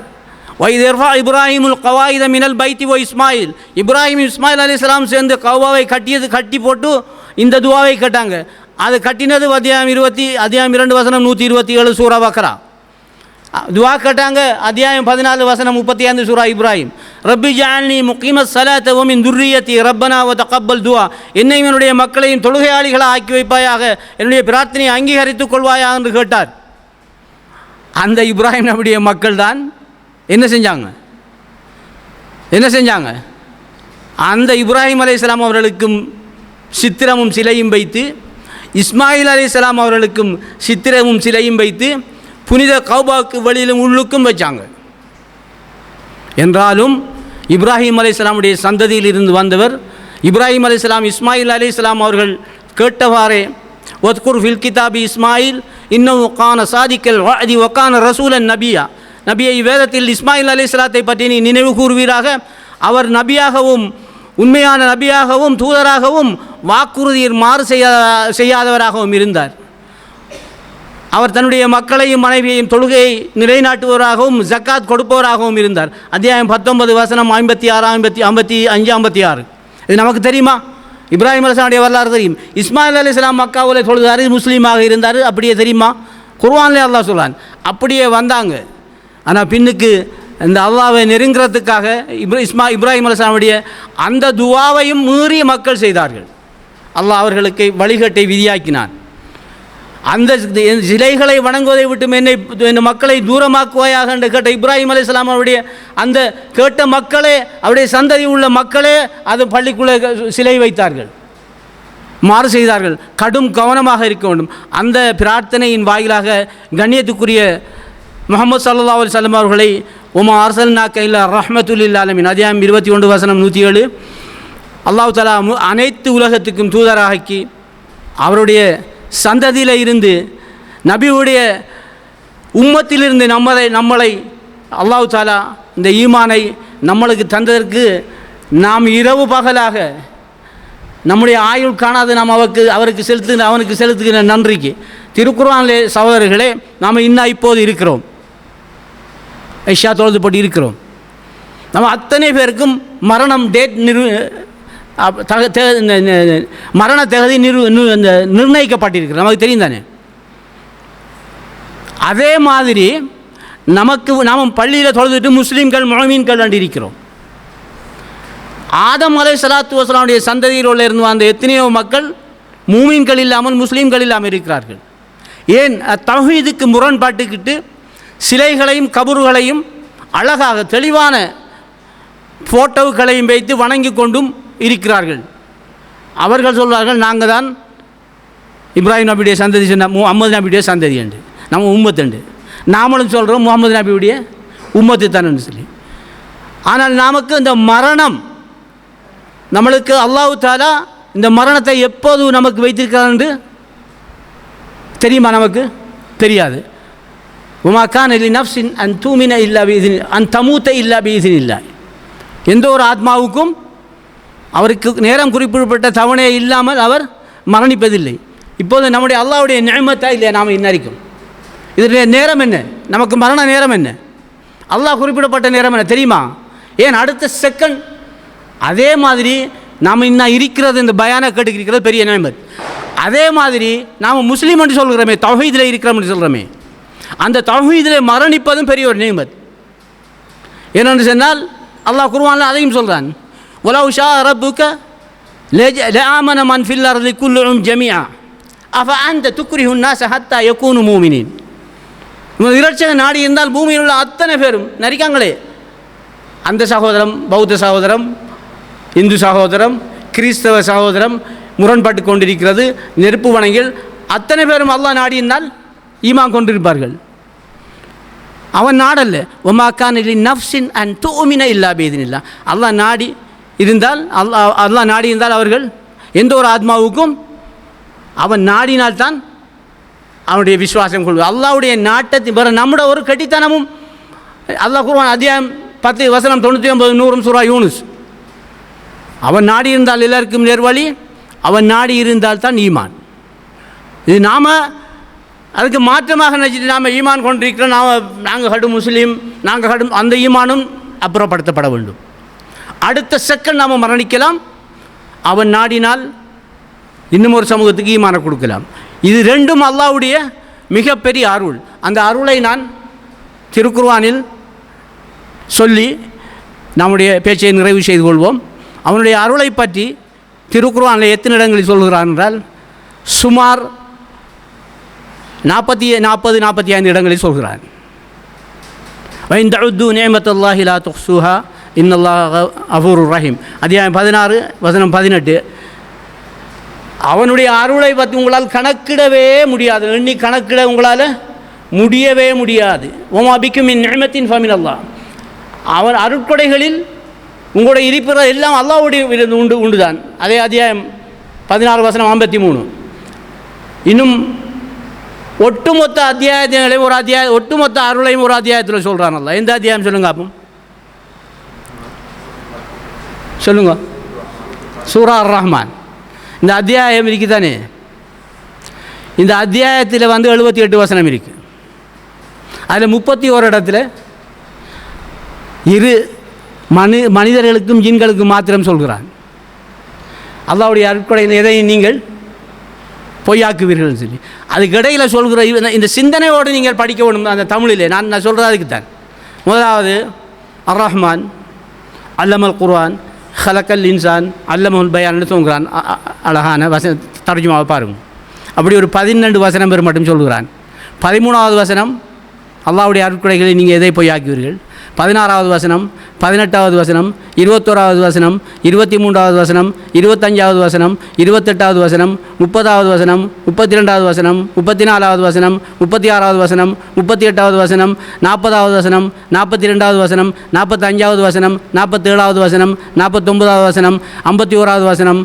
வைதர்ஃபா இப்ராஹிமுல் கவாயித மினல் பைத்தி வ இஸ்மாயில். இப்ராஹிம் இஸ்மாயில் அலைஹிஸ்ஸலாம் சேர்ந்து கௌபாவை கட்டி போட்டு இந்த துஆவை கேட்டாங்க. அது கட்டினது அத்தியாயம் 2 வசனம் 127 சூரா பக்ரா. துஆ கேட்டாங்க. அத்தியாயம் 14 வசனம் 35 சூரா இப்ராஹிம். ரப்பி ஜஅல்னி முகீமஸ் ஸலாத்த வ மின் துர்ரிய்யதி ரப்பனா வ தகப்பல் துஆ. என்னையும் என்னுடைய மக்களையும் தொழுகையாளிகளாக ஆக்கி வைப்பாயாக, என்னுடைய பிரார்த்தனையை அங்கீகரித்துக் கொள்வாயாக என்று கேட்டார். அந்த இப்ராஹிம் நபியுடைய மக்கள் தான் என்ன செஞ்சாங்க? அந்த இப்ராஹிம் அலைஹிஸ்ஸலாம் அவர்களுக்கும் சித்திரமும் சிலையும் வைத்து, இஸ்மாயில் அலைஹிஸ்ஸலாம் அவர்களுக்கும் சித்திரமும் சிலையும் வைத்து புனித கௌபாவுக்கு வெளியிலும் உள்ளுக்கும் வச்சாங்க. என்றாலும் இப்ராஹிம் அலைஹிஸ்ஸலாமுடைய சந்ததியில் இருந்து வந்தவர் இப்ராஹிம் அலைஹிஸ்ஸலாம். இஸ்மாயில் அலைஹிஸ்ஸலாம் அவர்கள் கேட்டவாறே வத்குர் ஃபில் கிதாபி இஸ்மாயில் இன்னஹு கான சாதிக்கல் வஅதி வ கான ரசூலன் நபியா. நபியை வேதத்தில் இஸ்மாயில் அலைஹிஸ்ஸலாத்தை பற்றி நீ நினைவு கூறுவீராக. அவர் நபியாகவும் உண்மையான நபியாகவும் தூதராகவும் வாக்குறுதியில் மாறு செய்யாதவராகவும் இருந்தார். அவர் தன்னுடைய மக்களையும் மனைவியையும் தொழுகையை நிலைநாட்டுவராகவும் ஜக்காத் கொடுப்பவராகவும் இருந்தார். அத்தியாயம் 19 வசனம் 56, 55, 56. இது நமக்கு தெரியுமா? இப்ராஹிம் அலைஹிஸ்ஸலாமுடைய வரலாறு தெரியும். இஸ்மாயில் அலைஹிஸ்ஸலாம் மக்காவில் தொழுதார், முஸ்லீமாக இருந்தார். அப்படியே தெரியுமா? குர்ஆனிலே அல்லாஹ் சொல்றான். அப்படியே வந்தாங்க. ஆனால் பின்னுக்கு இந்த அல்லாஹ்வை நெருங்கிறதுக்காக இப்ராஹிம் அலைஹிஸ்ஸலாமுடைய அந்த துஆவையும் மீறிய மக்கள் செய்தார்கள். அல்லாஹ் அவர்களுக்கு வழிகட்டை விதியாக்கினான். அந்த சிலைகளை வணங்குவதை விட்டு என்னை மக்களை தூரமாக்குவாயாக என்று கேட்ட இப்ராஹிம் அலைஹிஸ்ஸலாம் அவருடைய அந்த கேட்ட மக்களே, அவருடைய சந்ததி உள்ள மக்களே அது பள்ளிக்குள்ளே சிலை வைத்தார்கள், மாறு செய்தார்கள். கடும் கவனமாக இருக்க வேண்டும். அந்த பிரார்த்தனையின் வாயிலாக கண்ணியத்துக்குரிய முஹம்மது ஸல்லல்லாஹு அலைஹி வஸல்லம் அவர்களை உமா அர்சல்னாக இல்லா ரஹ்மத்துல் லில் ஆலமீன் அத்தியாயம் 21 வசனம் 107 அல்லாஹ் தஆலா அனைத்து உலகத்துக்கும் தூதராக்கி அவருடைய சந்ததியில் இருந்து நபியுடைய உம்மத்திலிருந்து நம்மளை அல்லாஹ் தஆலா இந்த ஈமானை நம்மளுக்கு தந்ததற்கு நாம் இரவு பகலாக நம்முடைய ஆயுள் காணாது நாம் அவருக்கு செலுத்துகிற நன்றிக்கு திருக்குர்ஆனிலே சகோதரர்களே நாம் இப்போது இருக்கிறோம், ஐஷா தொழுது போட்டு இருக்கிறோம். நம்ம அத்தனை பேருக்கும் மரணம் டேட் மரண தகுதி நிர்ணயிக்கப்பட்டிருக்கிறது, நமக்கு தெரியும் தானே. அதே மாதிரி நாம் பள்ளியில் தொழுதுட்டு முஸ்லீம்கள் முஃமின்கள் என்று இருக்கிறோம். ஆதம் அலைஹிஸ்ஸலாத்து வஸ்ஸலாமுடைய சந்ததியில் உள்ள இருந்து வந்த எத்தனையோ மக்கள் மூமின்கள் இல்லாமல் முஸ்லீம்கள் இல்லாமல் இருக்கிறார்கள். ஏன்? தௌஹீதுக்கு முரண்பாட்டுக்கிட்டு சிலைகளையும் கபறுகளையும் அழகாக தெளிவான ஃபோட்டோக்களையும் வைத்து வணங்கி கொண்டும் இருக்கிறார்கள். அவர்கள் சொல்வார்கள் நாங்கள் தான் இப்ராஹிம் நபியுடைய சந்ததி, முஹம்மது நபியுடைய சந்ததி என்று, நம்ம உம்மத்து என்று. நாமளும் சொல்கிறோம் முஹம்மது நபியுடைய உம்மத்து தானு சொல்லி. ஆனால் நமக்கு இந்த மரணம், நம்மளுக்கு அல்லாஹ் தஆலா இந்த மரணத்தை எப்போது நமக்கு வைத்திருக்கிறார் என்று தெரியுமா? நமக்கு தெரியாது. வமா கான லிநஃப்ஸின் அன் தூமின இல்லா பிஇذن அன் தமூத இல்லா பிஇذனில்லாஹ். எந்த ஒரு ஆத்மாவுக்கும் அவருக்கு நேரம் குறிப்பிடப்பட்ட தவணை இல்லாமல் அவர் மரணிப்பதில்லை. இப்போது நம்முடைய அல்லாஹ்வுடைய நிஅமத்தா இல்லையா நாம் இன்னரிக்கும்? இதனுடைய நேரம் என்ன? நமக்கு மரண நேரம் என்ன? அல்லாஹ் குறிப்பிடப்பட்ட நேரம் என்ன தெரியுமா? ஏன் அடுத்த செகண்ட் அதே மாதிரி நாம் இன்னும் இருக்கிறது, இந்த பயானை கேட்டுக்கிறது பெரிய நியமத். அதே மாதிரி நாம் முஸ்லீம் என்று சொல்கிறோமே, தௌஹீதில் இருக்கிறோம் என்று சொல்கிறோமே, அந்த தௌஹீதில் மரணிப்பதும் பெரிய ஒரு நியமத். ஏனென்று சொன்னால் அல்லாஹ் குர்ஆனில் அதையும் சொல்கிறான், வலவ் ஷா ரப்புக லஆமன மன் ஃபில் அர்தி குல்லுஹும் ஜமீஆ அஃப அன்த துக்ரிஹுன் நாஸ ஹத்தா யகூனு மூமினீன். இரட்சக நாடி இருந்தால் பூமியில் உள்ள அத்தனை பேரும் நரிக்காங்களே, அந்த சகோதரம், பௌத்த சகோதரம், இந்து சகோதரம், கிறிஸ்தவ சகோதரம் முரண்பட்டு கொண்டிருக்கிறது, நெருப்பு வணங்கில் அத்தனை பேரும் அல்லாஹ் நாடியிருந்தால் ஈமான் கொண்டிருப்பார்கள். அவன் நாடல்ல. வமா கான லிநஃப்ஸின் அன் துமின இல்லா பிஇذனில்லாஹ். அல்லாஹ் நாடி இருந்தால், அல்லாஹ் நாடி இருந்தால் அவர்கள் எந்த ஒரு ஆத்மாவுக்கும் அவன் நாடினால்தான் அவனுடைய விசுவாசம் கொள்வது. அல்லாஹ்வுடைய நாட்டத்தின் பிற நம்முடைய ஒரு கட்டித்தனமும் அல்லாஹ் குர்ஆன் அத்தியாயம் 10 வசனம் 99 100 சூரா யூனுஸ், அவன் நாடி இருந்தால் எல்லாருக்கும் நேர்வழி, அவன் நாடி இருந்தால் தான் ஈமான். இது நாம் அதுக்கு மாற்றமாக நினச்சிட்டு நாம் ஈமான் கொண்டிருக்கிறோம். நாங்கள் கடும் முஸ்லீம், நாங்கள் கடும், அந்த ஈமானும் அப்புறப்படுத்தப்பட வேண்டும். அடுத்த செகண்ட் நாம் மரணிக்கலாம். அவன் நாடினால் இன்னும் ஒரு சமூகத்துக்கு ஈமானை கொடுக்கலாம். இது ரெண்டும் அல்லாஹ்வுடைய மிகப்பெரிய அருள். அந்த அருளை நான் திருக்குர்ஆனில் சொல்லி நம்முடைய பேச்சை நிறைவு செய்து கொள்வோம். அவனுடைய அருளை பற்றி திருக்குர்ஆனில் எத்தனை இடங்களில் சொல்கிறான் என்றால் சுமார் 40-45 இடங்களில் சொல்கிறான். வைன் தஉது நிஅமத்தல்லாஹி லா துஹ்ஸூஹா இன்னல்லாஹ கஃபூருர் ரஹீம். அத்தியாயம் 16 வசனம் 18. அவனுடைய அருளை பற்றி உங்களால் கணக்கிடவே முடியாது, எண்ணி கணக்கிட உங்களால் முடியவே முடியாது. வமா பிக்கும் மின் நிஅமத்தின் ஃபமினல்லாஹ். அவன் அருட்கொடைகளில் உங்களுடைய இருப்பிற எல்லாம் அல்லாஹ்வுடைய உண்டுதான். அதே அத்தியாயம் 16 வசனம் 53. இன்னும் ஒட்டுமொத்த அத்தியாயங்களையும் ஒரு அத்தியாயம், ஒட்டுமொத்த அருளையும் ஒரு அத்தியாயத்தில் சொல்கிறான் அல்லாஹ். எந்த அத்தியாயம் சொல்லுங்க அப்போ? சொல்லுங்க. சூரா அர் ரஹ்மான். இந்த அத்தியாயம் இருக்குதானே, இந்த அத்தியாயத்தில் 78 வசனம் இருக்குது. அதில் 31 இடத்துல மனிதர்களுக்கும் ஜின்களுக்கும் மாத்திரம் சொல்கிறான். அல்லாஹ்வுடைய அருட்கொடையில் எதையும் நீங்கள் பொய்யாக்குவீர்கள் சொல்லி அதுக்கிடையில் சொல்கிற இந்த சிந்தனையோடு நீங்கள் படிக்க வேணும். அந்த தமிழிலே நான் சொல்கிறது அதுக்கு தான். முதலாவது அர் ரஹ்மான் அல்லமல் குர்ஆன் ஹலக்கல் இன்சான் அல்லமுல் பயான்னு சொல்கிறான். அழகான தர்ஜுமாவை பாருங்கள். அப்படி ஒரு 12 வசனம் பேர் மட்டும் சொல்கிறான். 13வது வசனம் அல்லாஹ்வுடைய அருட்கொடைகளை நீங்கள் எதை பொய்யாக்குவீர்கள். 16வது வசனம், 18வது வசனம், 21வது வசனம், 23வது வசனம், 25வது வசனம், 28வது வசனம், 30வது வசனம், 32வது வசனம், 34வது வசனம், 36வது வசனம், 38வது வசனம், 40வது வசனம், 42வது வசனம், 45வது வசனம், 47வது வசனம், 49வது வசனம்,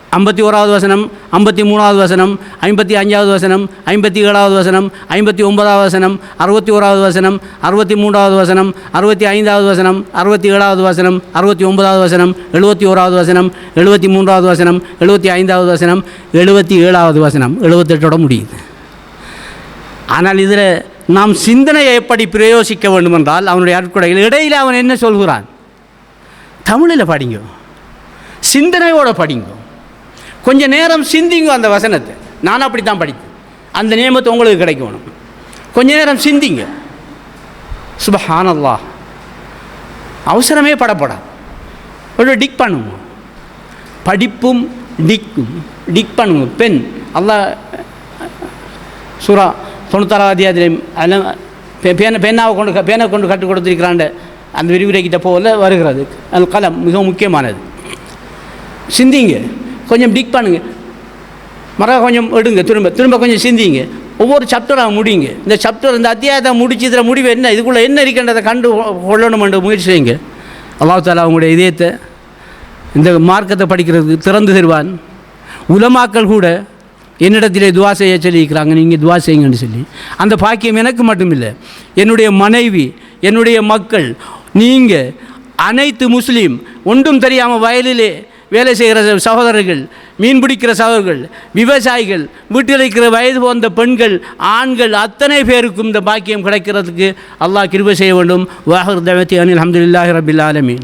51வது வசனம், 51வது வசனம், 53வது வசனம், 55வது வசனம், 57வது வசனம், 59வது வசனம், 61வது வசனம், 63வது வசனம், 65வது வசனம், 67வது வசனம், 69வது வசனம், 71வது வசனம், 73வது வசனம், 75வது வசனம், 77வது வசனம், 78ஓட முடியுது. ஆனால் இதில் நாம் சிந்தனையை எப்படி பிரயோசிக்க வேண்டுமென்றால் அவனுடைய அருட்கொடைகள் இடையில் அவன் என்ன சொல்கிறான்? தமிழில் படிங்க, சிந்தனையோடு படிங்க, கொஞ்ச நேரம் சிந்திங்க அந்த வசனத்தை. நான் அப்படி தான் படித்தேன். அந்த நியமத்தை உங்களுக்கு கிடைக்கணும். கொஞ்ச நேரம் சிந்திங்க. சுப்ஹானல்லாஹ். அவசரமே படப்படா, ஒரு டிக் பண்ணுங்க. படிப்பும் டிக் பண்ணுங்க. பெண் அல்லாஹ் சூரா 96 அத்தியாயத்திலே பெண்ணாவை கொண்டு கற்றுக் கொடுத்திருக்கிறாண்ட அந்த விரிவுரைக்கிட்ட போல வருகிறது. அது கலம் மிகவும் முக்கியமானது. சிந்திங்க, கொஞ்சம் டிக் பண்ணுங்க, கொஞ்சம் எடுங்க, திரும்ப கொஞ்சம் சிந்திங்க. ஒவ்வொரு சாப்டராக முடிங்க. இந்த சாப்டர் இந்த அத்தியாயத்தை முடிச்சு இதில் முடிவு என்ன, இதுக்குள்ளே என்ன இருக்கின்றதை கண்டு கொள்ளணுமென்று முயற்சி செய்யுங்க. அல்லாஹ் தஆலா அவங்களுடைய இதயத்தை இந்த மார்க்கத்தை படிக்கிறதுக்கு திறந்து தருவான். உலமாக்கள் கூட என்னிடத்திலே துவா செய்ய சொல்லியிருக்கிறாங்க, நீங்கள் துவா செய்யுங்கன்னு சொல்லி. அந்த பாக்கியம் எனக்கு மட்டும் இல்லை, என்னுடைய மனைவி, என்னுடைய மக்கள், நீங்கள் அனைத்து முஸ்லீம் ஒன்றும் தெரியாமல் வயலிலே வேலை செய்கிற சகோதரர்கள், மீன் பிடிக்கிற சகோதரர்கள், விவசாயிகள், வீட்டில் இருக்கிற வயது போன்ற பெண்கள், ஆண்கள், அத்தனை பேருக்கும் இந்த பாக்கியம் கிடைக்கிறதுக்கு அல்லாஹ் கிருபை செய்ய வேண்டும். வாஹிர் தஅவாத்தி அனில் ஹம்துலில்லாஹி ரப்பில் ஆலமீன்.